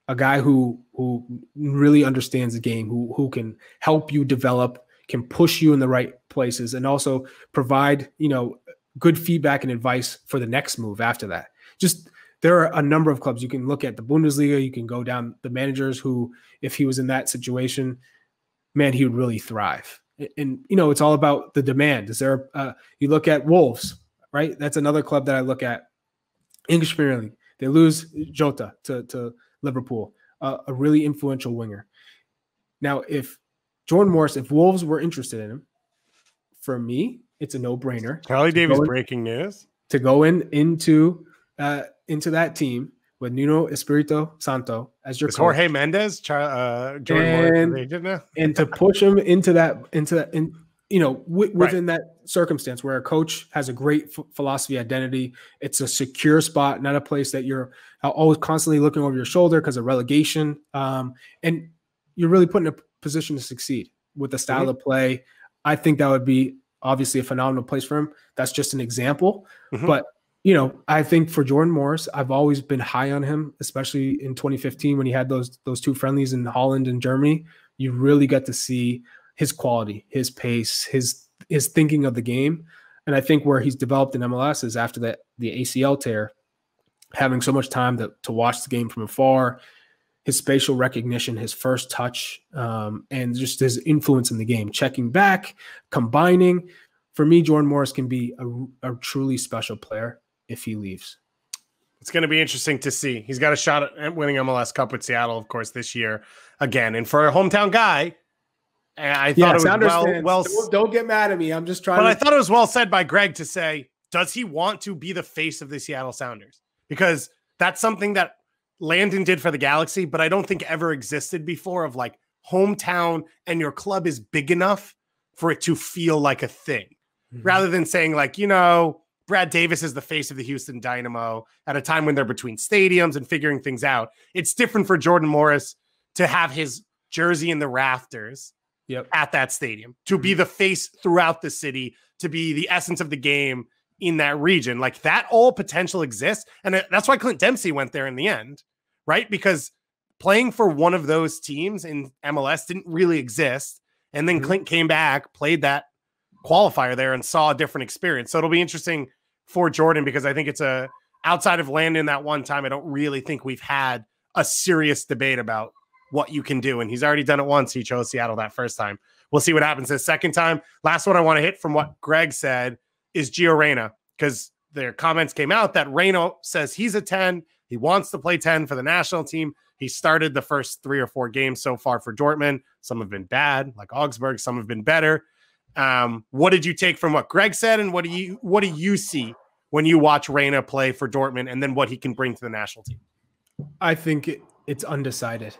S2: A guy who really understands the game, who can help you develop, can push you in the right places, and also provide, good feedback and advice for the next move after that. Just, there are a number of clubs. You can look at the Bundesliga, you can go down the managers who, if he was in that situation, man, he would really thrive. And, it's all about the demand. Is there, you look at Wolves, right? That's another club that I look at. English Premier League. They lose Jota to Liverpool, a really influential winger. Now, if Jordan Morris, if Wolves were interested in him, for me, it's a no-brainer.
S1: Charlie Davies breaking news. To
S2: go into that team with Nuno Espirito Santo as your coach.
S1: Jorge Mendes, Jordan Morris agent now?
S2: And to push him into that, within that circumstance where a coach has a great philosophy, identity. It's a secure spot, not a place that you're always constantly looking over your shoulder because of relegation. And you're really put in a position to succeed with the style of play. I think that would be obviously a phenomenal place for him. That's just an example. But, I think for Jordan Morris, I've always been high on him, especially in 2015 when he had those 2 friendlies in Holland and Germany. You really got to see his quality, his pace, his thinking of the game. And I think where he's developed in MLS is after the ACL tear, having so much time to watch the game from afar, his spatial recognition, his first touch, and just his influence in the game, checking back, combining. For me, Jordan Morris can be a truly special player if he leaves.
S1: It's going to be interesting to see. He's got a shot at winning MLS Cup with Seattle, of course, this year again. And for a hometown guy, I thought it was well.
S2: Don't get mad at me. I'm just trying.
S1: But I thought it was well said by Gregg to say, does he want to be the face of the Seattle Sounders? Because that's something that Landon did for the Galaxy, but I don't think ever existed before, of like hometown and your club is big enough for it to feel like a thing, rather than saying like, Brad Davis is the face of the Houston Dynamo at a time when they're between stadiums and figuring things out. It's different for Jordan Morris to have his jersey in the rafters at that stadium, to be the face throughout the city, to be the essence of the game in that region. Like, that all potential exists. And that's why Clint Dempsey went there in the end, right? Because playing for one of those teams in MLS didn't really exist. And then Clint came back, played that qualifier there, and saw a different experience. So it'll be interesting for Jordan, because I think it's outside of Landon that one time, I don't really think we've had a serious debate about what you can do. And he's already done it once. He chose Seattle that first time. We'll see what happens this second time. Last one I want to hit from what Gregg said is Gio Reyna, because their comments came out that Reyna says he's a 10. He wants to play 10 for the national team. He started the first 3 or 4 games so far for Dortmund. Some have been bad, like Augsburg. Some have been better. What did you take from what Gregg said, and what do you see when you watch Reyna play for Dortmund, and then what he can bring to the national team?
S2: I think it's undecided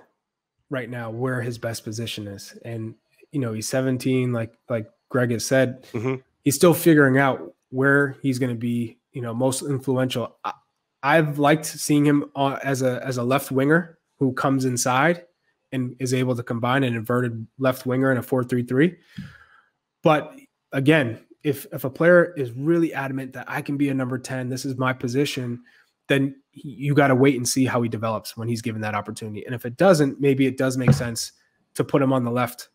S2: right now where his best position is. And, he's 17, like Gregg has said, he's still figuring out where he's going to be, most influential. I've liked seeing him as a left winger who comes inside and is able to combine an inverted left winger in a 4-3-3. But again, if a player is really adamant that I can be a number 10, this is my position, then you got to wait and see how he develops when he's given that opportunity. And if it doesn't, maybe it does make sense to put him on the left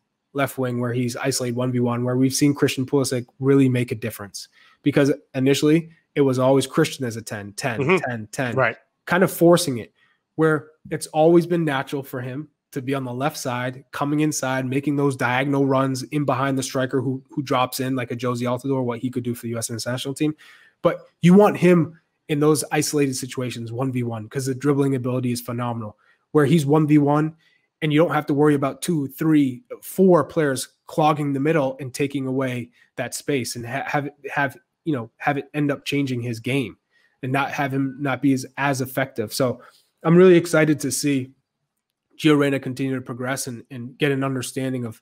S2: wing where he's isolated 1v1, where we've seen Christian Pulisic really make a difference. Because initially it was always Christian as a 10, 10, 10, 10,
S1: right?
S2: Kind of forcing it, where it's always been natural for him to be on the left side, coming inside, making those diagonal runs in behind the striker who drops in like a Josie Altidore, what he could do for the U.S. national team. But you want him in those isolated situations, 1v1, because the dribbling ability is phenomenal, where he's 1v1 and you don't have to worry about 2, 3, 4 players clogging the middle and taking away that space, and have it end up changing his game and not have him not be as effective. So I'm really excited to see Gio Reyna continue to progress and get an understanding of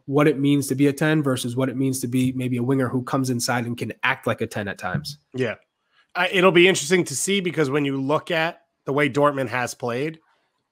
S2: what it means to be a 10 versus what it means to be maybe a winger who comes inside and can act like a 10 at times.
S1: Yeah. It'll be interesting to see, because when you look at the way Dortmund has played,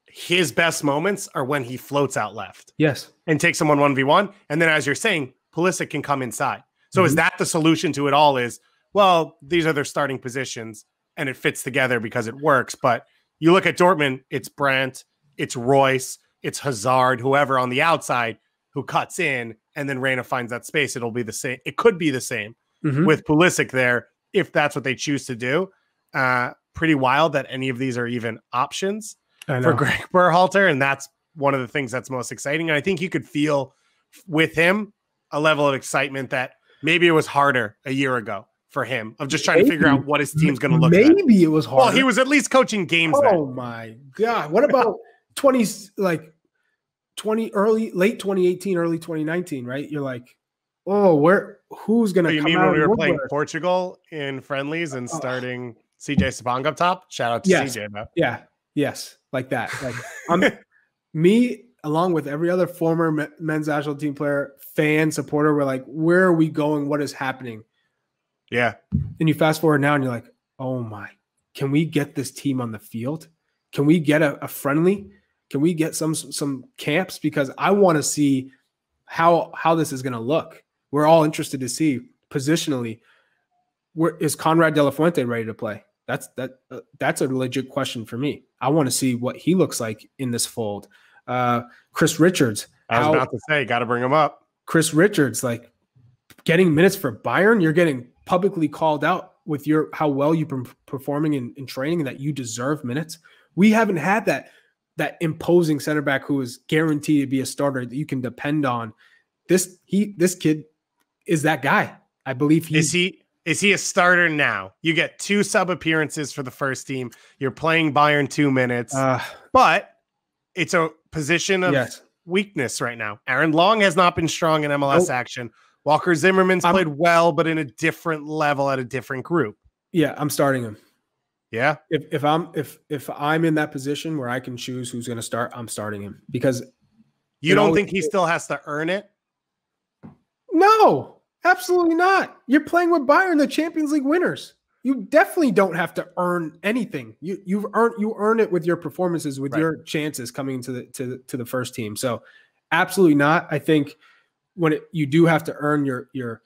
S1: his best moments are when he floats out left.
S2: Yes.
S1: And takes someone 1v1. And then, as you're saying, Pulisic can come inside. So is that the solution to it all? Is, well, these are their starting positions and it fits together because it works. But you look at Dortmund, it's Brandt, it's Royce, it's Hazard, whoever on the outside who cuts in, and then Reyna finds that space. It'll be the same. It could be the same with Pulisic there, if that's what they choose to do. Pretty wild that any of these are even options for Gregg Berhalter. And that's one of the things that's most exciting. And I think you could feel with him a level of excitement that maybe it was harder a year ago for him, of just trying to figure out what his team's going to look like.
S2: Maybe it was hard.
S1: Well, he was at least coaching games then.
S2: Oh my God. What about late 2018, early 2019, right? You're like, who's going to come out? You mean
S1: when we were playing Portugal in friendlies and starting CJ Sapong up top? Shout out to CJ, though.
S2: Yeah. Yes. Like that. Like me, along with every other former men's national team player, fan, supporter, we're like, where are we going? What is happening?
S1: Yeah.
S2: And you fast forward now and you're like, oh my, can we get this team on the field? Can we get a friendly? Can we get some camps? Because I want to see how this is going to look. We're all interested to see positionally, where is Conrad De La Fuente ready to play? That's a legit question for me. I want to see what he looks like in this fold. Chris Richards.
S1: I was about to say, got to bring him up.
S2: Chris Richards, like getting minutes for Bayern, you're getting publicly called out with how well you've been performing in training, and that you deserve minutes. We haven't had that imposing center back who is guaranteed to be a starter that you can depend on. This kid is that guy. I believe
S1: Is he a starter now? You get 2 sub appearances for the first team. You're playing Bayern 2 minutes, but it's a position of weakness right now. Aaron Long has not been strong in MLS action. Walker Zimmerman's played well, but in a different level at a different group.
S2: Yeah, I'm starting him.
S1: Yeah.
S2: If I'm in that position where I can choose who's going to start, I'm starting him, because
S1: you don't think he still has to earn it?
S2: No, absolutely not. You're playing with Bayern, the Champions League winners. You definitely don't have to earn anything. You earn it with your performances, with your chances coming to the first team. So absolutely not. I think when you do have to earn your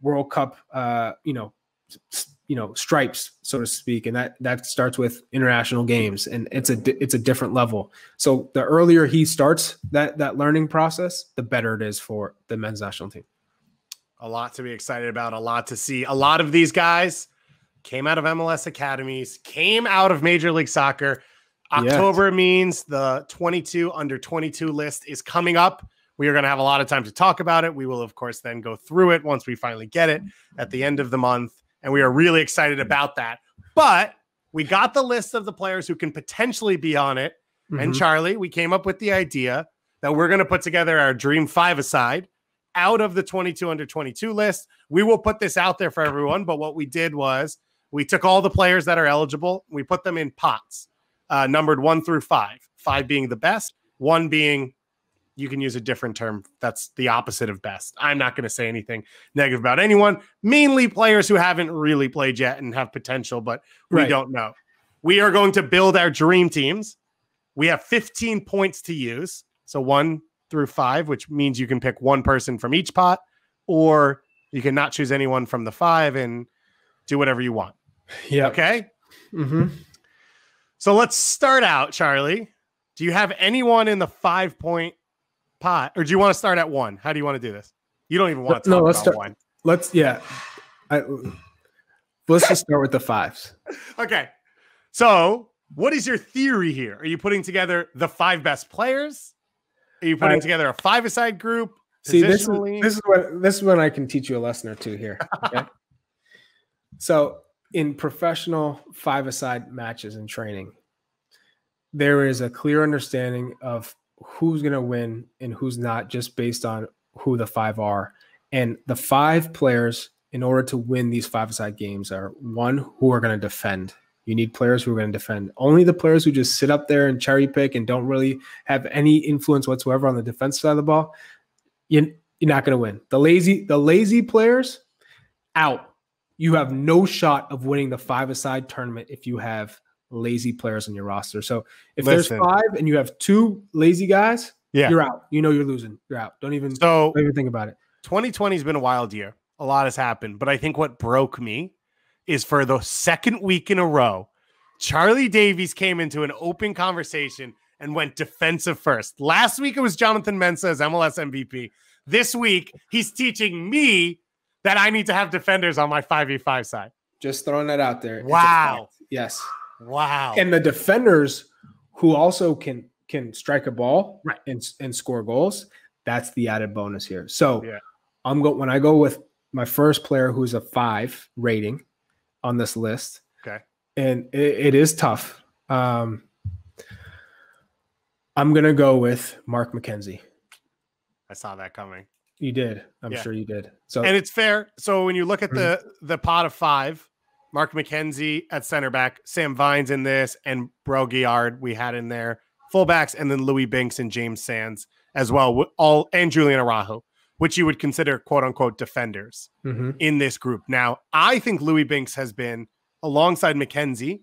S2: World Cup, stripes, so to speak, and that starts with international games, and it's a different level. So the earlier he starts that learning process, the better it is for the men's national team.
S1: A lot to be excited about, a lot to see. A lot of these guys came out of MLS academies, came out of Major League Soccer. October means the 22 under 22 list is coming up. We are going to have a lot of time to talk about it. We will, of course, then go through it once we finally get it at the end of the month. And we are really excited about that. But we got the list of the players who can potentially be on it. Mm-hmm. And Charlie, we came up with the idea that we're going to put together our dream five-a-side out of the 22 under 22 list. We will put this out there for everyone. But what we did was we took all the players that are eligible. We put them in pots, numbered 1 through 5, 5 being the best, 1 being, you can use a different term, that's the opposite of best. I'm not going to say anything negative about anyone, mainly players who haven't really played yet and have potential, but we don't know. We are going to build our dream teams. We have 15 points to use. So 1 through 5, which means you can pick one person from each pot, or you can not choose anyone from the 5 and do whatever you want.
S2: Yeah.
S1: Okay.
S2: Mm-hmm.
S1: So let's start out, Charlie. Do you have anyone in the 5-point pot, or do you want to start at 1? How do you want to do this? You don't even want to talk about 1.
S2: Let's just start with the 5s.
S1: Okay. So what is your theory here? Are you putting together the 5 best players? Are you putting together a 5-a-side group?
S2: See, this is when I can teach you a lesson or two here. Okay. So in professional 5-a-side matches and training, there is a clear understanding of who's going to win and who's not, just based on who the 5 are. And the 5 players, in order to win these 5-a-side games, are 1, who are going to defend. You need players who are going to defend. Only the players who just sit up there and cherry pick and don't really have any influence whatsoever on the defensive side of the ball, you're not going to win. The lazy players, out. You have no shot of winning the 5-a-side tournament if you have lazy players on your roster. So if there's 5 and you have 2 lazy guys, you're out. You're losing. You're out. Don't even think about it.
S1: 2020 has been a wild year. A lot has happened. But I think what broke me is, for the second week in a row, Charlie Davies came into an open conversation and went defensive first. Last week it was Jonathan Mensah as MLS MVP. This week he's teaching me that I need to have defenders on my 5v5 side.
S2: Just throwing that out there.
S1: Wow.
S2: Yes.
S1: Wow.
S2: And the defenders who also can strike a ball and score goals, that's the added bonus here. So when I go with my first player who's a 5 rating on this list, and it is tough. I'm going to go with Mark McKenzie.
S1: I saw that coming.
S2: You did. I'm sure you did. So,
S1: and it's fair. So when you look at the pot of 5, Mark McKenzie at center back, Sam Vines in this, and Broguillard we had in there, fullbacks, and then Louis Binks and James Sands as well, and Julian Araujo, which you would consider quote unquote defenders in this group. Now, I think Louis Binks has been, alongside McKenzie,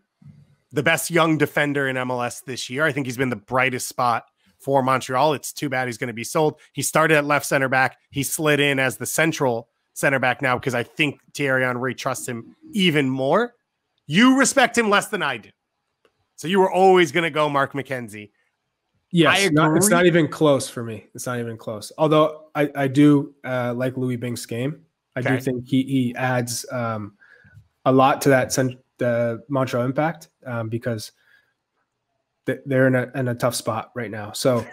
S1: the best young defender in MLS this year. I think he's been the brightest spot for Montreal. It's too bad he's going to be sold. He started at left center back. He slid in as the central center back now because I think Thierry Henry trusts him even more. You respect him less than I do. So you were always going to go Mark McKenzie.
S2: Yes, it's not even close for me. It's not even close. Although I do like Louis Binks' game. I do think he adds a lot to that Montreal Impact because they're in a tough spot right now. So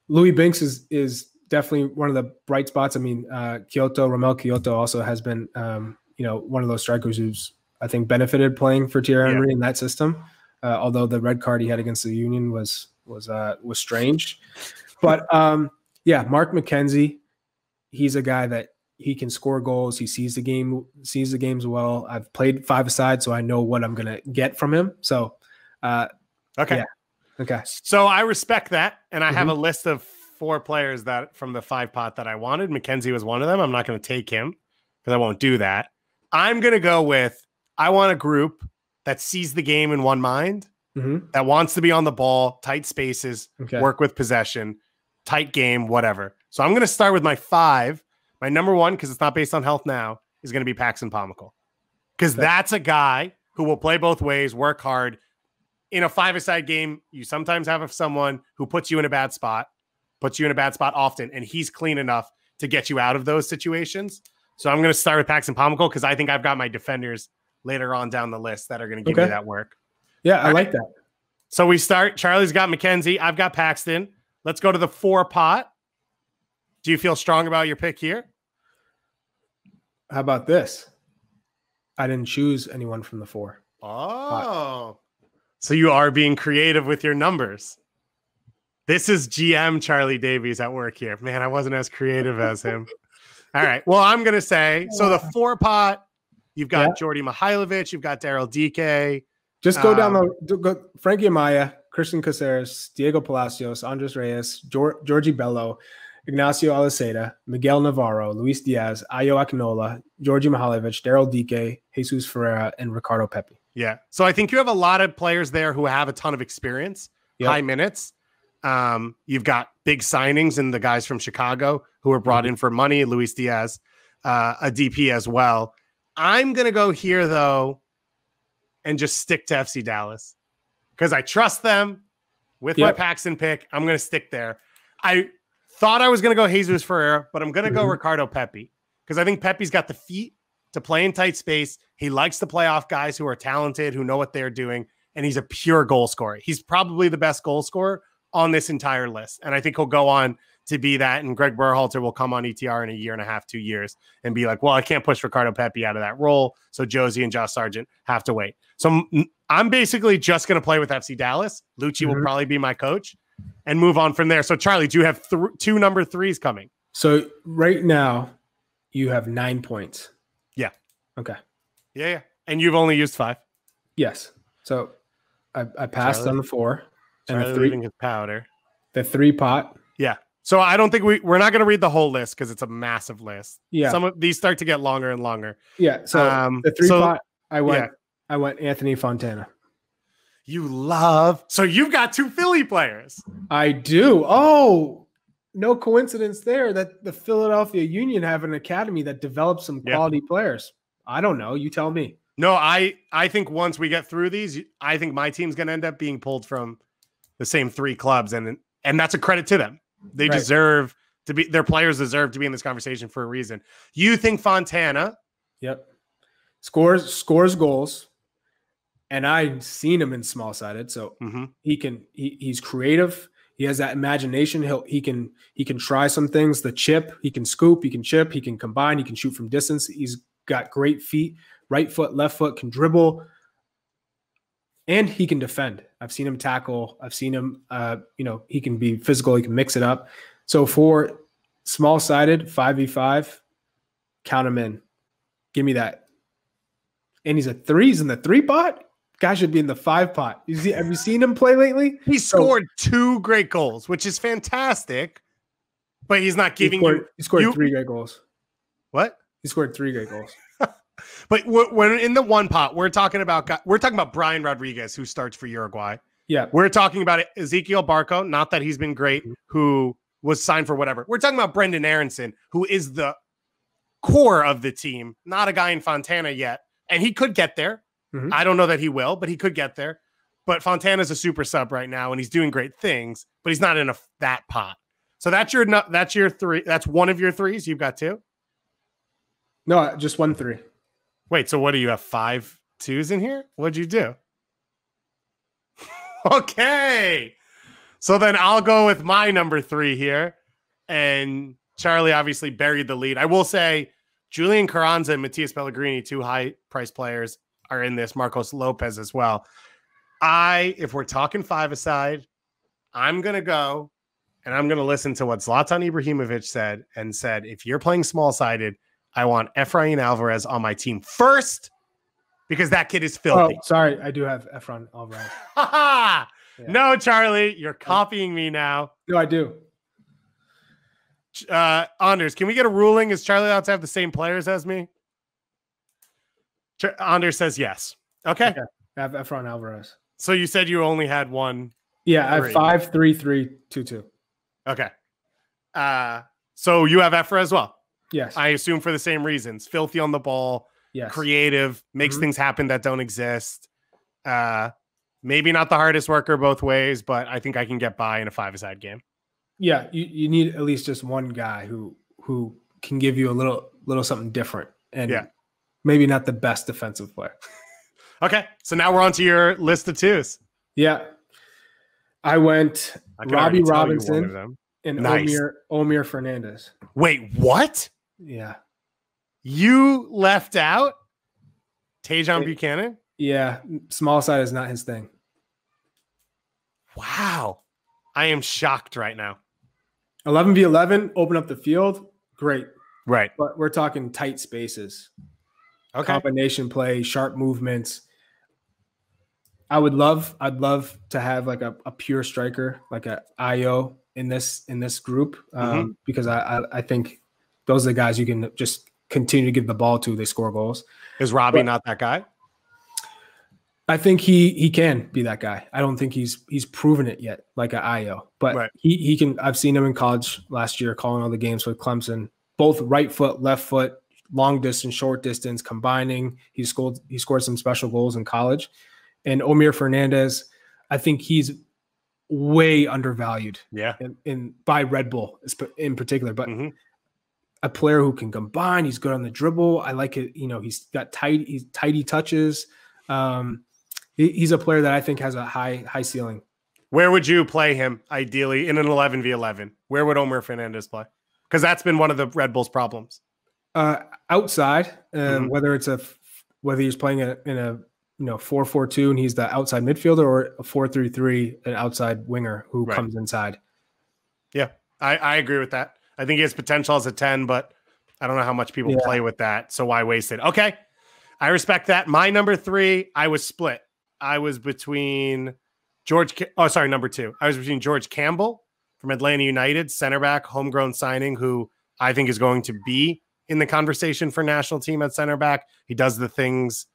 S2: Louis Binks is definitely one of the bright spots. I mean, Ramel Kyoto also has been, one of those strikers who's, I think, benefited playing for Thierry Henry in that system. Although the red card he had against the Union was strange. But Mark McKenzie, he's a guy that he can score goals. He sees the games well. I've played 5-a-side, so I know what I'm gonna get from him. So
S1: okay. So I respect that, and I have a list of 4 players that from the 5 pot that I wanted. McKenzie was one of them. I'm not going to take him because I won't do that. I'm going to go with, I want a group that sees the game in one mind, that wants to be on the ball, tight spaces, work with possession, tight game, whatever. So I'm going to start with my 5. My number 1, because it's not based on health now, is going to be Paxton Pomykal. because that's a guy who will play both ways, work hard. In a five-a-side game, you sometimes have someone who puts you in a bad spot often, and he's clean enough to get you out of those situations. So I'm going to start with Paxton Pomykal because I think I've got my defenders later on down the list that are going to give me that work.
S2: Yeah, I like that.
S1: So we start. Charlie's got McKenzie. I've got Paxton. Let's go to the 4 pot. Do you feel strong about your pick here?
S2: How about this? I didn't choose anyone from the 4.
S1: Oh.
S2: Pot.
S1: So you are being creative with your numbers. This is GM Charlie Davies at work here. Man, I wasn't as creative as him. All right. Well, I'm going to say, so the 4 pot, you've got Jordy Mihailovic, you've got Daryl Dike.
S2: Just go down the Frankie Amaya, Christian Caceres, Diego Palacios, Andres Reyes, Georgie Bello, Ignacio Aliceta, Miguel Navarro, Luis Diaz, Ayo Akinola, Georgie Mihailovic, Daryl Dike, Jesus Ferreira, and Ricardo Pepi.
S1: Yeah. So I think you have a lot of players there who have a ton of experience, high minutes. You've got big signings and the guys from Chicago who were brought in for money, Luis Diaz, a DP as well. I'm going to go here, though, and just stick to FC Dallas because I trust them with my Paxton pick. I'm going to stick there. I thought I was going to go Jesus Ferreira, but I'm going to go Ricardo Pepi because I think Pepi's got the feet to play in tight space. He likes to play off guys who are talented, who know what they're doing, and he's a pure goal scorer. He's probably the best goal scorer on this entire list, and I think he'll go on to be that, and Gregg Berhalter will come on ETR in a year and a half, 2 years, and be like, well, I can't push Ricardo Pepi out of that role, so Josie and Josh Sargent have to wait. So I'm basically just going to play with FC Dallas. Lucci will probably be my coach, and move on from there. So, Charlie, do you have 2 number 3s coming?
S2: So right now, you have 9 points.
S1: Yeah.
S2: Okay.
S1: Yeah. And you've only used 5.
S2: Yes. So I passed on the 4. And the 3
S1: leaving his powder.
S2: The 3 pot.
S1: Yeah. So I don't think we're not going to read the whole list because it's a massive list.
S2: Yeah.
S1: Some of these start to get longer and longer.
S2: Yeah. So the 3 pot, I went Anthony Fontana.
S1: You love. So you've got 2 Philly players.
S2: I do. Oh, no coincidence there that the Philadelphia Union have an academy that develops some quality players. I don't know. You tell me.
S1: No, I think once we get through these, I think my team's going to end up being pulled from the same 3 clubs, and that's a credit to them. They deserve to be. Their players deserve to be in this conversation for a reason. You think Fontana?
S2: Yep. Scores goals, and I've seen him in small sided, so he's creative. He has that imagination. He can try some things. The chip, he can scoop, he can chip, he can combine, he can shoot from distance. He's got great feet, right foot, left foot, can dribble. And he can defend. I've seen him tackle. I've seen him, he can be physical. He can mix it up. So for small-sided, 5v5, count him in. Give me that. And he's in the 3 pot? Guy should be in the 5 pot. Have you seen him play lately?
S1: He scored 2 great goals, which is fantastic. But he's not giving you...
S2: He scored 3 great goals.
S1: What?
S2: He scored 3 great goals.
S1: But when in the 1 pot, we're talking about Brian Rodriguez, who starts for Uruguay.
S2: Yeah.
S1: We're talking about Ezekiel Barco, not that he's been great, who was signed for whatever. We're talking about Brendan Aronson, who is the core of the team, not a guy in Fontana yet. And he could get there. I don't know that he will, but he could get there. But Fontana's a super sub right now, and he's doing great things, but he's not in that pot. So that's your 3. That's one of your 3s. You've got 2?
S2: No, just 1 3.
S1: Wait, so what do you have? 5 2s in here? What'd you do? Okay. So then I'll go with my number 3 here. And Charlie obviously buried the lead. I will say Julian Carranza and Matias Pellegrini, 2 high-priced players, are in this. Marcos Lopez as well. If we're talking 5-a-side, I'm going to go and I'm going to listen to what Zlatan Ibrahimovic said, if you're playing small-sided, I want Efrain Alvarez on my team first because that kid is filthy.
S2: Oh, sorry. I do have Efrain Alvarez.
S1: Yeah. No, Charlie, you're copying me now.
S2: No, I do.
S1: Anders, can we get a ruling? Is Charlie allowed to have the same players as me? Anders says yes. Okay.
S2: I have Efrain Alvarez.
S1: So you said you only had 1.
S2: Yeah, I have 5 3 3 2 2.
S1: Okay. So you have Efra as well.
S2: Yes.
S1: I assume for the same reasons. Filthy on the ball,
S2: Yes.
S1: creative, makes things happen that don't exist. Maybe not the hardest worker both ways, but I think I can get by in a 5-a-side game.
S2: Yeah, you need at least just one guy who can give you a little something different, and maybe not the best defensive player.
S1: Okay, so now we're on to your list of twos.
S2: Yeah, I went Robbie Robinson and
S1: nice.
S2: Omir Fernandez.
S1: Wait, what?
S2: Yeah,
S1: you left out Tajon Buchanan?
S2: Yeah, small side is not his thing.
S1: Wow, I am shocked right now.
S2: 11v11, open up the field, great.
S1: Right.
S2: But we're talking tight spaces.
S1: Okay.
S2: Combination play, sharp movements. I'd love to have like a pure striker, like a IO in this group, because I think those are the guys you can just continue to give the ball to. They score goals.
S1: Is Robbie not that guy?
S2: I think he can be that guy. I don't think he's proven it yet, like an IO, but he can. I've seen him in college last year, calling all the games with Clemson, both right foot, left foot, long distance, short distance, combining. He scored some special goals in college. And Omir Fernandez, I think he's way undervalued.
S1: Yeah,
S2: in by Red Bull in particular, but a player who can combine. He's good on the dribble. I like it. He's got tidy touches. He's a player that I think has a high ceiling.
S1: Where would you play him ideally in an 11v11? Where would Omir Fernandez play? Because that's been one of the Red Bulls' problems.
S2: Outside, whether he's playing in a 4-4-2 and he's the outside midfielder, or a 4-3-3, an outside winger who comes inside. Yeah,
S1: I agree with that. I think he has potential as a 10, but I don't know how much people play with that. So why waste it? Okay. I respect that. My number 3, I was split. I was between number 2. I was between George Campbell from Atlanta United, center back, homegrown signing, who I think is going to be in the conversation for national team at center back. He does the things,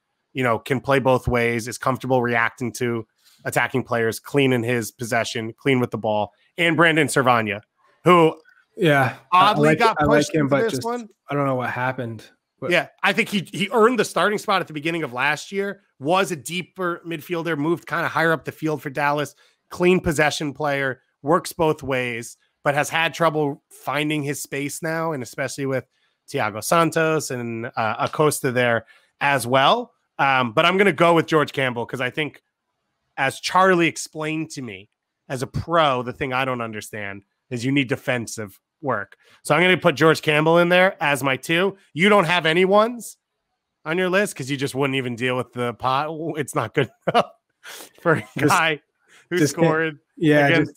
S1: can play both ways, is comfortable reacting to attacking players, clean in his possession, clean with the ball. And Brandon Servania, who oddly got pushed into this one.
S2: I don't know what happened.
S1: But yeah, I think he earned the starting spot at the beginning of last year, was a deeper midfielder, moved kind of higher up the field for Dallas, clean possession player, works both ways, but has had trouble finding his space now, and especially with Thiago Santos and Acosta there as well. But I'm going to go with George Campbell because I think, as Charlie explained to me, as a pro, the thing I don't understand is you need defensive work. So I'm going to put George Campbell in there as my 2. You don't have any ones on your list because you just wouldn't even deal with the pot. It's not good enough for a guy who scored against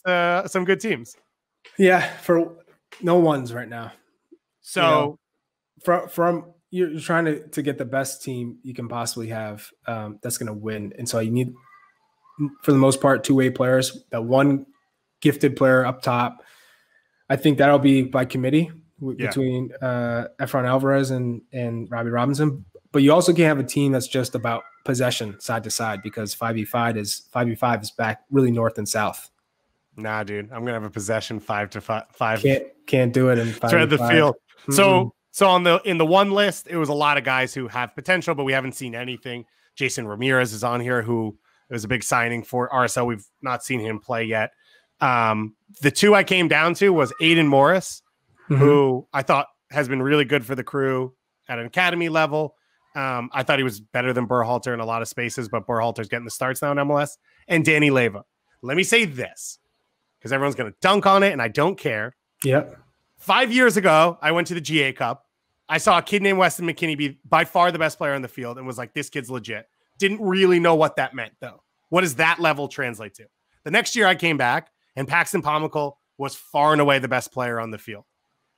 S1: some good teams.
S2: Yeah, for no ones right now.
S1: So
S2: from you're trying to get the best team you can possibly have that's going to win. And so you need, for the most part, 2-way players, that one gifted player up top. I think that'll be by committee between Efrain Alvarez and Robbie Robinson. But you also can't have a team that's just about possession side to side, because 5v5 is back really north and south.
S1: Nah, dude, I'm gonna have a possession 5-5.
S2: Can't do it in 5v5.
S1: Thread the field. So in the one list, it was a lot of guys who have potential, but we haven't seen anything. Jason Ramirez is on here, who was a big signing for RSL. We've not seen him play yet. The 2 I came down to was Aiden Morris, who I thought has been really good for the Crew at an academy level. I thought he was better than Berhalter in a lot of spaces, but Berhalter's getting the starts now in MLS. And Danny Leyva. Let me say this, because everyone's going to dunk on it, and I don't care.
S2: Yep.
S1: 5 years ago, I went to the GA Cup. I saw a kid named Weston McKennie be by far the best player on the field and was like, this kid's legit. Didn't really know what that meant, though. What does that level translate to? The next year I came back, and Paxton Pomykal was far and away the best player on the field.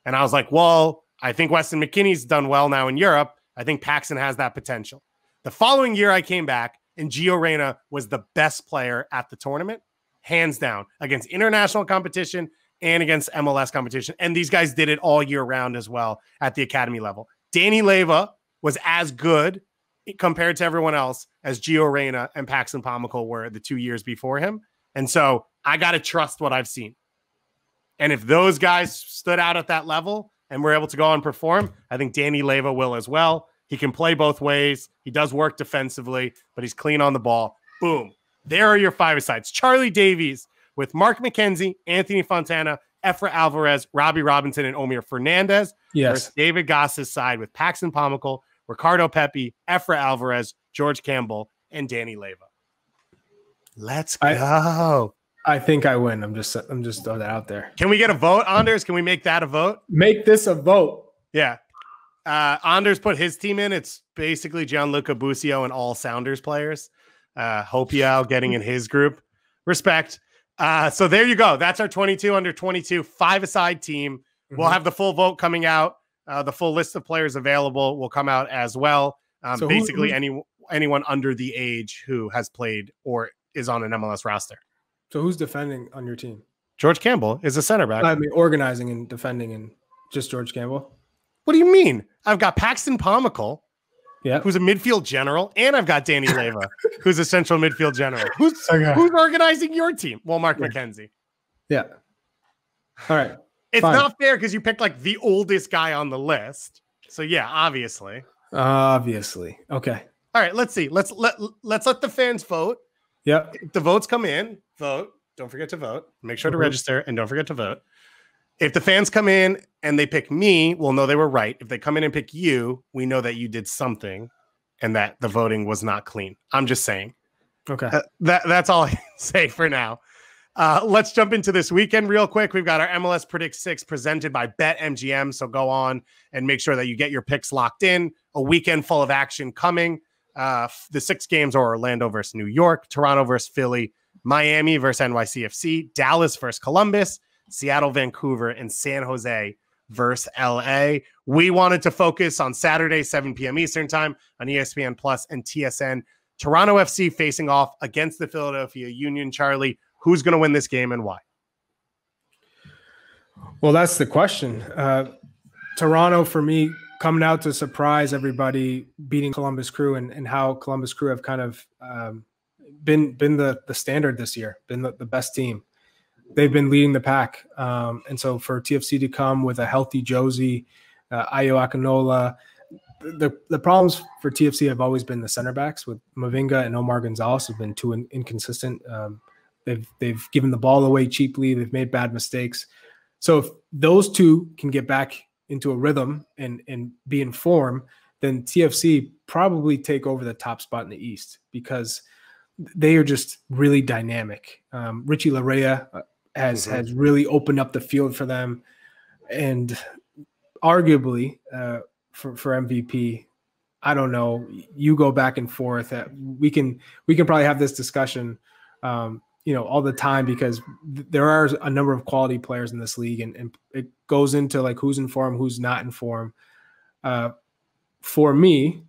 S1: And I was like, well, I think Weston McKennie's done well now in Europe. I think Paxton has that potential. The following year I came back, and Gio Reyna was the best player at the tournament, hands down, against international competition and against MLS competition. And these guys did it all year round as well at the academy level. Danny Leyva was as good compared to everyone else as Gio Reyna and Paxton Pomykal were the 2 years before him. And so I got to trust what I've seen. And if those guys stood out at that level and were able to go and perform, I think Danny Leyva will as well. He can play both ways. He does work defensively, but he's clean on the ball. Boom. There are your five-a-sides. Charlie Davies with Mark McKenzie, Anthony Fontana, Efra Alvarez, Robbie Robinson, and Omir Fernandez.
S2: Yes.
S1: Versus David Goss's side with Paxton Pomykal, Ricardo Pepi, Efra Alvarez, George Campbell, and Danny Leyva. Let's go.
S2: I think I win. I'm just throwing that out there.
S1: Can we get a vote, Anders? Can we make that a vote?
S2: Make this a vote.
S1: Yeah. Anders put his team in. It's basically Gianluca Busio and all Sounders players. Hopiao getting in his group. Respect. So there you go. That's our 22 under 22 five-a-side team. Mm-hmm. We'll have the full vote coming out. The full list of players available will come out as well. So basically anyone under the age who has played or is on an MLS roster.
S2: So who's defending on your team?
S1: George Campbell is a center back.
S2: I mean, organizing and defending, and just George Campbell.
S1: What do you mean? I've got Paxton Pomykal,
S2: yeah,
S1: who's a midfield general, and I've got Danny Leyva, who's a central midfield general. Who's organizing your team? Well, Mark McKenzie.
S2: Yeah. All right.
S1: It's not fair because you picked like the oldest guy on the list. So yeah, obviously.
S2: Okay.
S1: All right. Let's see. Let's let the fans vote.
S2: Yep.
S1: If the votes come in, vote. Don't forget to vote. Make sure to register and don't forget to vote. If the fans come in and they pick me, we'll know they were right. If they come in and pick you, we know that you did something and that the voting was not clean. I'm just saying.
S2: Okay.
S1: That's all I can say for now. Let's jump into this weekend real quick. We've got our MLS Predict 6 presented by BetMGM. So go on and make sure that you get your picks locked in. A weekend full of action coming. The 6 games are Orlando versus New York, Toronto versus Philly, Miami versus NYCFC, Dallas versus Columbus, Seattle, Vancouver, and San Jose versus LA. We wanted to focus on Saturday, 7 p.m. Eastern time on ESPN Plus and TSN. Toronto FC facing off against the Philadelphia Union. Charlie, who's going to win this game and why?
S2: Well, that's the question. Toronto, for me, coming out to surprise everybody, beating Columbus Crew, and how Columbus Crew have kind of been the standard this year, been the best team. They've been leading the pack. And so for TFC to come with a healthy Josie, Ayo Akinola, the problems for TFC have always been the center backs with Mavinga and Omar Gonzalez have been too inconsistent. They've given the ball away cheaply. They've made bad mistakes. So if those two can get back into a rhythm and be in form, then TFC probably take over the top spot in the East because they are just really dynamic. Richie Larea has really opened up the field for them, and arguably for MVP, I don't know. You go back and forth. We can probably have this discussion, all the time because there are a number of quality players in this league, and it goes into like who's in form, who's not in form. For me,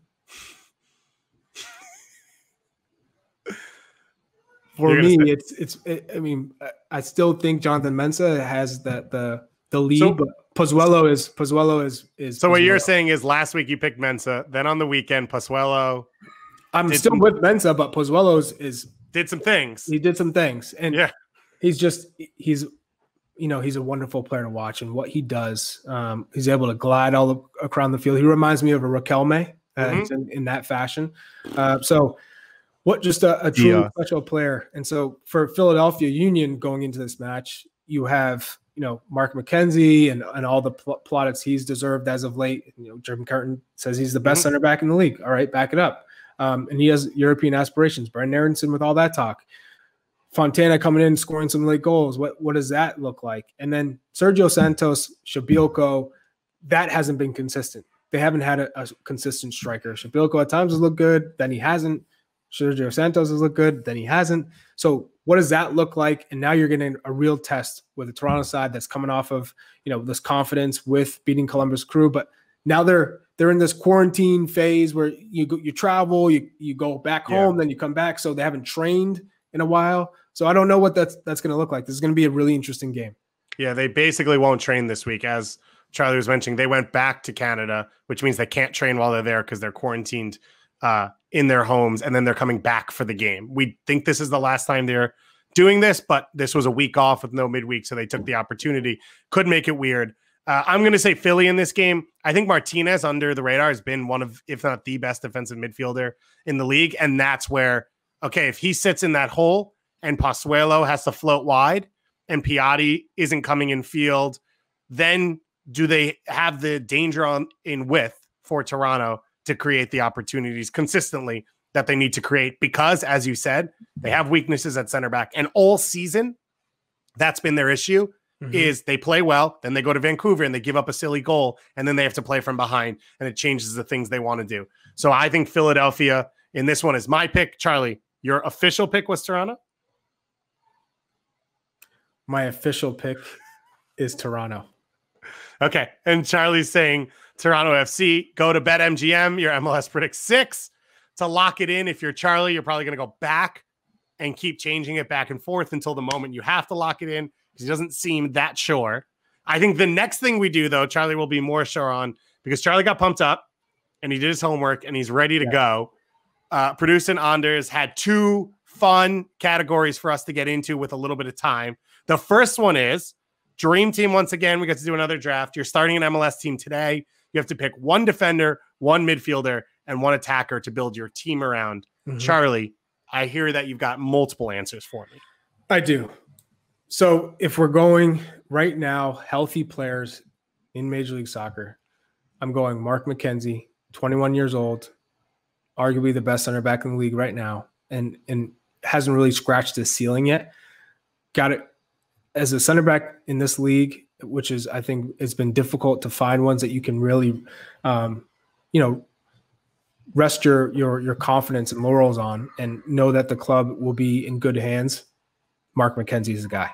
S2: I mean, I still think Jonathan Mensah has the lead, so, but Pozuelo is. So
S1: what you're saying is last week you picked Mensah, then on the weekend Pozuelo.
S2: I'm still with Mensah, but Pozuelo
S1: did some things.
S2: He did some things, and he's a wonderful player to watch, and what he does, he's able to glide all around the field. He reminds me of a Raquelme in that fashion. Just a truly special player. And so for Philadelphia Union going into this match, you have, Mark McKenzie and all the plaudits he's deserved as of late. Jim Curtin says he's the best center back in the league. All right, back it up. And he has European aspirations. Brandon Aronson with all that talk. Fontana coming in, scoring some late goals. What does that look like? And then Sergio Santos, Shabilko, that hasn't been consistent. They haven't had a consistent striker. Shabilko at times has looked good, then he hasn't. Sergio Santos has looked good, then he hasn't. So what does that look like? And now you're getting a real test with the Toronto side that's coming off of, this confidence with beating Columbus Crew. But now they're in this quarantine phase where you travel, you go back home, then you come back. So they haven't trained in a while. So I don't know what that's going to look like. This is going to be a really interesting game. Yeah,
S1: they basically won't train this week. As Charlie was mentioning, they went back to Canada, which means they can't train while they're there because they're quarantined in their homes, and then they're coming back for the game. We think this is the last time they're doing this, but this was a week off with no midweek, so they took the opportunity. Could make it weird. I'm going to say Philly in this game. I think Martinez under the radar has been one of, if not the best defensive midfielder in the league. And that's where, okay, if he sits in that hole and Pozuelo has to float wide and Piatti isn't coming in field, then do they have the danger in width for Toronto to create the opportunities consistently that they need to create? Because, as you said, they have weaknesses at center back. And all season, that's been their issue. Is they play well, then they go to Vancouver and they give up a silly goal, and then they have to play from behind, and it changes the things they want to do. So I think Philadelphia in this one is my pick. Charlie, your official pick was Toronto?
S2: My official pick is Toronto.
S1: Okay. And Charlie's saying Toronto FC. Go to BetMGM. Your MLS predicts 6 to lock it in. If you're Charlie, you're probably going to go back and keep changing it back and forth until the moment you have to lock it in, because he doesn't seem that sure. I think the next thing we do, though, Charlie will be more sure on, because Charlie got pumped up and he did his homework and he's ready to go. Producer Anders had 2 fun categories for us to get into with a little bit of time. The first one is Dream Team. Once again, we get to do another draft. You're starting an MLS team today. You have to pick 1 defender, 1 midfielder, and 1 attacker to build your team around. Charlie, I hear that you've got multiple answers for me.
S2: I do. So if we're going right now, healthy players in Major League Soccer, I'm going Mark McKenzie, 21 years old, arguably the best center back in the league right now, and hasn't really scratched the ceiling yet. Got it as a center back in this league, which is, I think it's been difficult to find ones that you can really, rest your confidence and laurels on and know that the club will be in good hands. Mark McKenzie is the guy.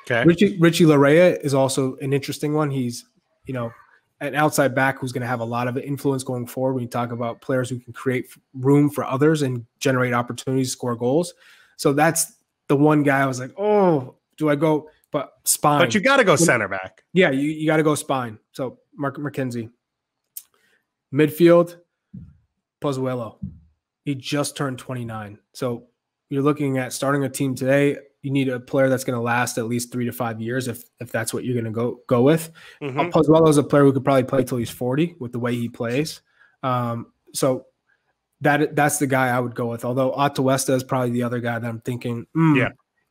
S2: Okay. Richie Larea is also an interesting one. He's, an outside back who's going to have a lot of influence going forward when you talk about players who can create room for others and generate opportunities, score goals. So that's the one guy I was like, oh, do I go? But spine.
S1: But you got to go center back.
S2: Yeah, you got to go spine. So Mark McKenzie. Midfield, Pozuelo. He just turned 29. So you're looking at starting a team today. You need a player that's going to last at least 3 to 5 years if that's what you're going to go with. Pozuelo is a player who could probably play till he's 40 with the way he plays. So that's the guy I would go with. Although Atuesta is probably the other guy that I'm thinking,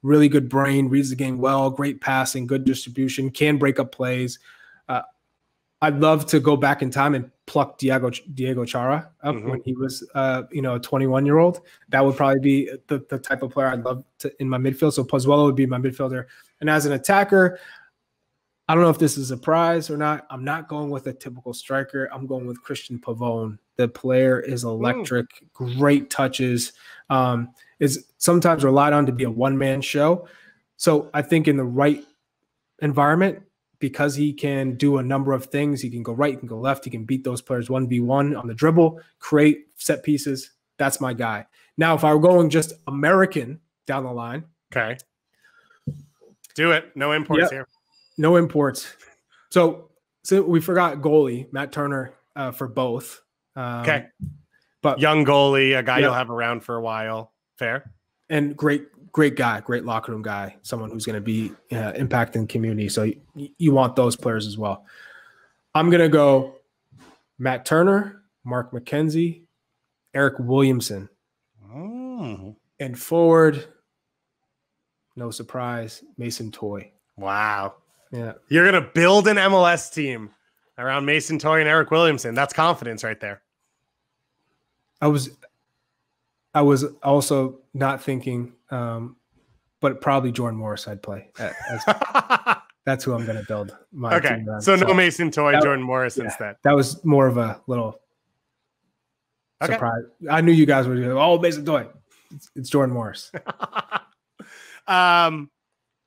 S2: really good brain, reads the game well, great passing, good distribution, can break up plays. I'd love to go back in time and pluck Diego Chara up when he was, a 21-year-old. That would probably be the type of player I'd love to in my midfield. So Pozuelo would be my midfielder. And as an attacker, I don't know if this is a surprise or not. I'm not going with a typical striker. I'm going with Christian Pavone. The player is electric, great touches, is sometimes relied on to be a one-man show. So I think in the right environment, because he can do a number of things. He can go right, he can go left. He can beat those players 1v1 on the dribble, create set pieces. That's my guy. Now, if I were going just American down the line.
S1: Okay. Do it. No imports here.
S2: No imports. So we forgot goalie, Matt Turner, for both.
S1: Okay. But young goalie, a guy you'll have around for a while. Fair.
S2: And great guy, great locker room guy, someone who's going to be impacting the community. So you want those players as well. I'm going to go Matt Turner, Mark McKenzie, Eric Williamson. And forward, no surprise, Mason Toye.
S1: Wow.
S2: Yeah.
S1: You're going to build an MLS team around Mason Toye and Eric Williamson. That's confidence right there.
S2: I was also not thinking, but probably Jordan Morris I'd play. That's who I'm going to build my team around.
S1: So no Mason Toye, Jordan Morris instead.
S2: That was more of a little surprise. I knew you guys were going, Mason Toye. It's Jordan Morris.
S1: I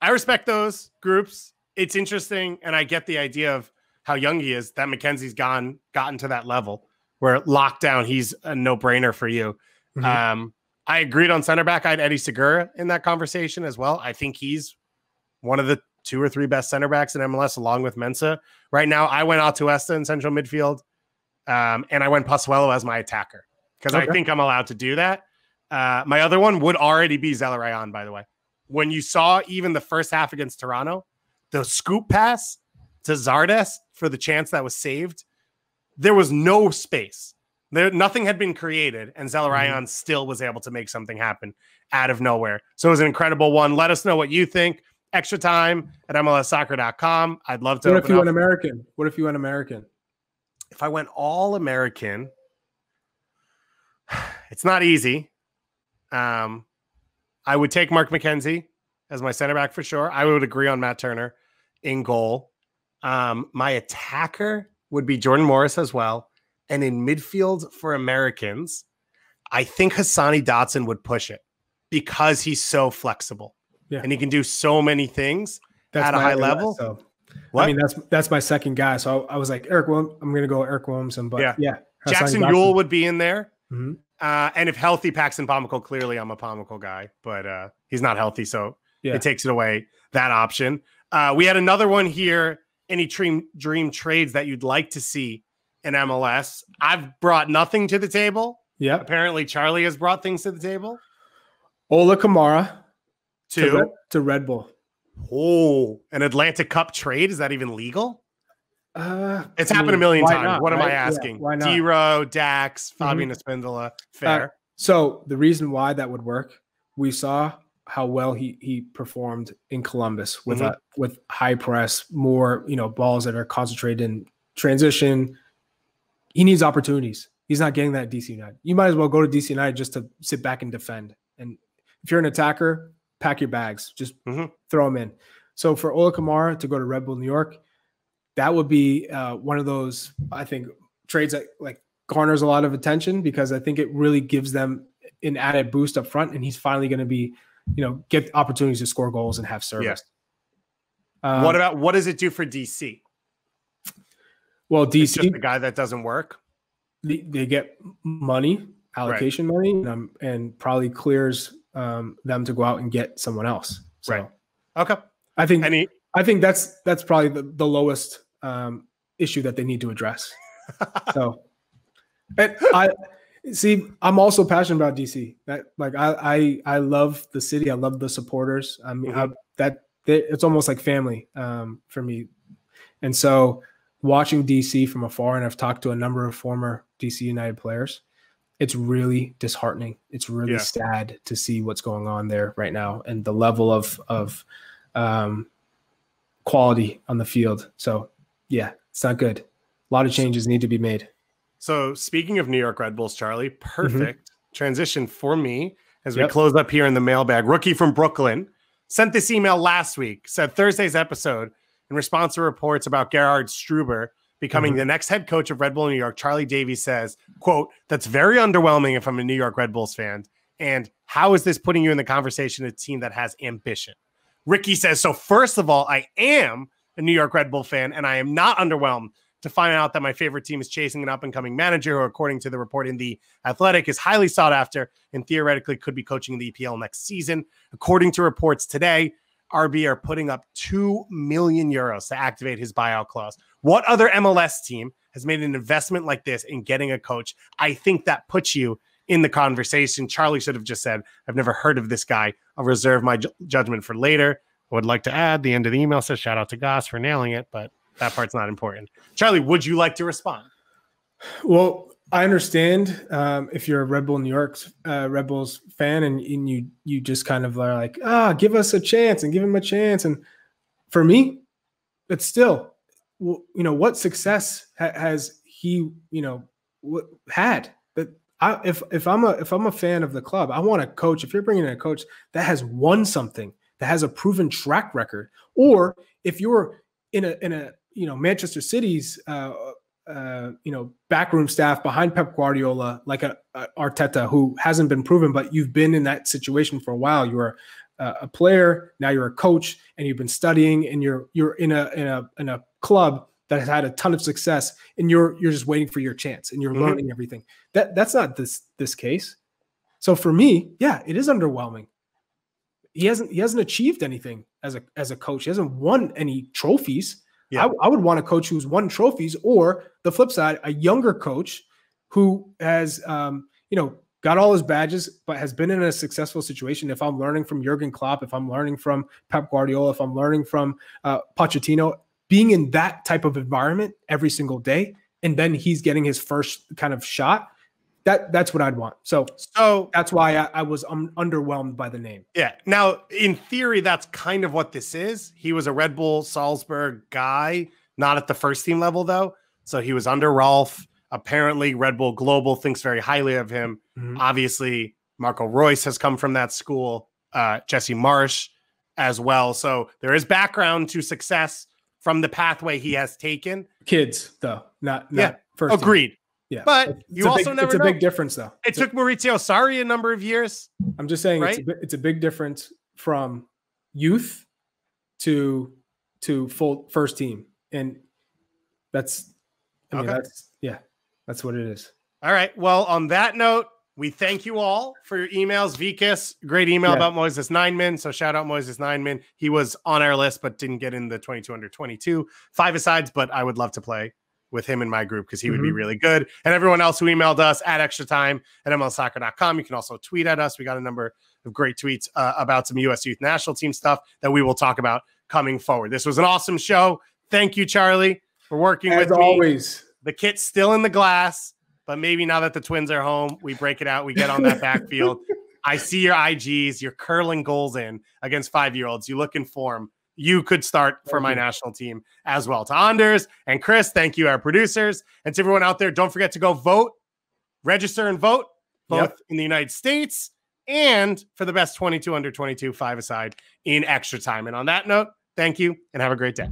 S1: respect those groups. It's interesting, and I get the idea of how young he is, that McKenzie's gotten to that level where lockdown, he's a no-brainer for you. I agreed on center back. I had Eddie Segura in that conversation as well. I think he's one of the 2 or 3 best center backs in MLS, along with Mensah. Right now, I went Atuesta in central midfield, and I went Pozuelo as my attacker because I think I'm allowed to do that. My other one would already be Zelarayan, by the way. When you saw even the first half against Toronto, the scoop pass to Zardes for the chance that was saved, there was no space. Nothing had been created, and Zelarayan still was able to make something happen out of nowhere. So it was an incredible one. Let us know what you think. Extra time at MLSsoccer.com. I'd love to.
S2: What if you went American? What if you went American?
S1: If I went all American, it's not easy. I would take Mark McKenzie as my center back for sure. I would agree on Matt Turner in goal. My attacker would be Jordan Morris as well. And in midfield for Americans, I think Hassani Dotson would push it because he's so flexible and he can do so many things at a high level.
S2: So, I mean, that's my second guy. So I was like, I'm going to go Eric Williamson, but yeah.
S1: Jackson Yueill would be in there. And if healthy, Paxton Pomykal, clearly I'm a Pomykal guy, but he's not healthy. So it takes it away, that option. We had another one here. Any dream trades that you'd like to see in MLS? I've brought nothing to the table. Yeah. Apparently Charlie has brought things to the table.
S2: Ola Kamara
S1: to
S2: Red Bull.
S1: Oh, an Atlantic Cup trade. Is that even legal? It's happened a million times.
S2: Not,
S1: what am I asking?
S2: Why not?
S1: Tiro, Dax, Fabian Espindola. Fair.
S2: So the reason why that would work, we saw how well he performed in Columbus with with high press, more balls that are concentrated in transition. He needs opportunities. He's not getting that at DC United. You might as well go to DC United just to sit back and defend. And if you're an attacker, pack your bags. Just throw them in. So for Ola Kamara to go to Red Bull New York, that would be one of those, I think, trades that like garners a lot of attention because I think it really gives them an added boost up front. And he's finally going to be, get opportunities to score goals and have service.
S1: Yeah. What does it do for DC?
S2: Well, DC,
S1: it's just the guy that doesn't work.
S2: They get money, allocation money, and probably clears them to go out and get someone else. So,
S1: right. Okay.
S2: I think that's probably the lowest issue that they need to address. So, and I'm also passionate about DC. I love the city. I love the supporters. I mean, it's almost like family for me. And so, watching DC from afar, and I've talked to a number of former DC United players, it's really disheartening. It's really sad to see what's going on there right now and the level of quality on the field. So, it's not good. A lot of changes need to be made.
S1: So, speaking of New York Red Bulls, Charlie, perfect transition for me as we close up here in the mailbag. Rookie from Brooklyn sent this email last week, said Thursday's episode, in response to reports about Gerhard Struber becoming the next head coach of Red Bull New York, Charlie Davies says, quote, "That's very underwhelming if I'm a New York Red Bulls fan. And how is this putting you in the conversation of a team that has ambition?" Ricky says, "So first of all, I am a New York Red Bull fan, and I am not underwhelmed to find out that my favorite team is chasing an up-and-coming manager who, according to the report in The Athletic, is highly sought after and theoretically could be coaching the EPL next season. According to reports today, RB are putting up €2 million to activate his buyout clause. What other MLS team has made an investment like this in getting a coach? I think that puts you in the conversation." Charlie should have just said, "I've never heard of this guy. I'll reserve my judgment for later." I would like to add, the end of the email says, "Shout out to Gass for nailing it," but that part's not important. Charlie, would you like to respond?
S2: Well, I understand if you're a Red Bull New York Red Bulls fan and you just kind of are like, give us a chance and give him a chance. And for me, it's still, what success has he, had? That if I'm a fan of the club, I want a coach. If you're bringing in a coach that has won something, that has a proven track record, or if you're in a Manchester City's backroom staff behind Pep Guardiola, like a Arteta, who hasn't been proven, but you've been in that situation for a while. You're a player, now you're a coach, and you've been studying, and you're in a club that has had a ton of success, and you're just waiting for your chance, and you're learning everything. That's not this case. So for me, it is underwhelming. He hasn't achieved anything as a coach. He hasn't won any trophies. Yeah. I would want a coach who's won trophies, or the flip side, a younger coach who has, got all his badges, but has been in a successful situation. If I'm learning from Jurgen Klopp, if I'm learning from Pep Guardiola, if I'm learning from Pochettino, being in that type of environment every single day, and then he's getting his first kind of shot. That's what I'd want. So that's why I was underwhelmed by the name.
S1: Yeah. Now, in theory, that's kind of what this is. He was a Red Bull Salzburg guy, not at the first team level, though. So he was under Rolf. Apparently, Red Bull Global thinks very highly of him. Obviously, Marco Reus has come from that school. Jesse Marsh as well. So there is background to success from the pathway he has taken.
S2: Kids, though, not first.
S1: Agreed.
S2: Team. Yeah,
S1: but you also never know.
S2: It's a big difference, though.
S1: It took Maurizio Sarri a number of years.
S2: I'm just saying,
S1: right?
S2: It's a big difference from youth to full first team, and that's what it is.
S1: All right. Well, on that note, we thank you all for your emails. Vikas, great email about Moises Nineman. So shout out Moises Nineman. He was on our list, but didn't get in the 22 under 22 5-a-sides. But I would love to play with him in my group because he would be really good. And everyone else who emailed us at extratime@mlsoccer.com. You can also tweet at us. We got a number of great tweets about some U.S. Youth National Team stuff that we will talk about coming forward. This was an awesome show. Thank you, Charlie, for working with me.
S2: As always.
S1: The kit's still in the glass, but maybe now that the Twins are home, we break it out. We get on that backfield. I see your IGs. You're curling goals in against 5-year-olds. You look in form. You could start for my national team as well. To Anders and Chris, thank you, our producers. And to everyone out there, don't forget to go vote, register and vote, both in the United States and for the best 22 under 22 5-a-side in Extra Time. And on that note, thank you and have a great day.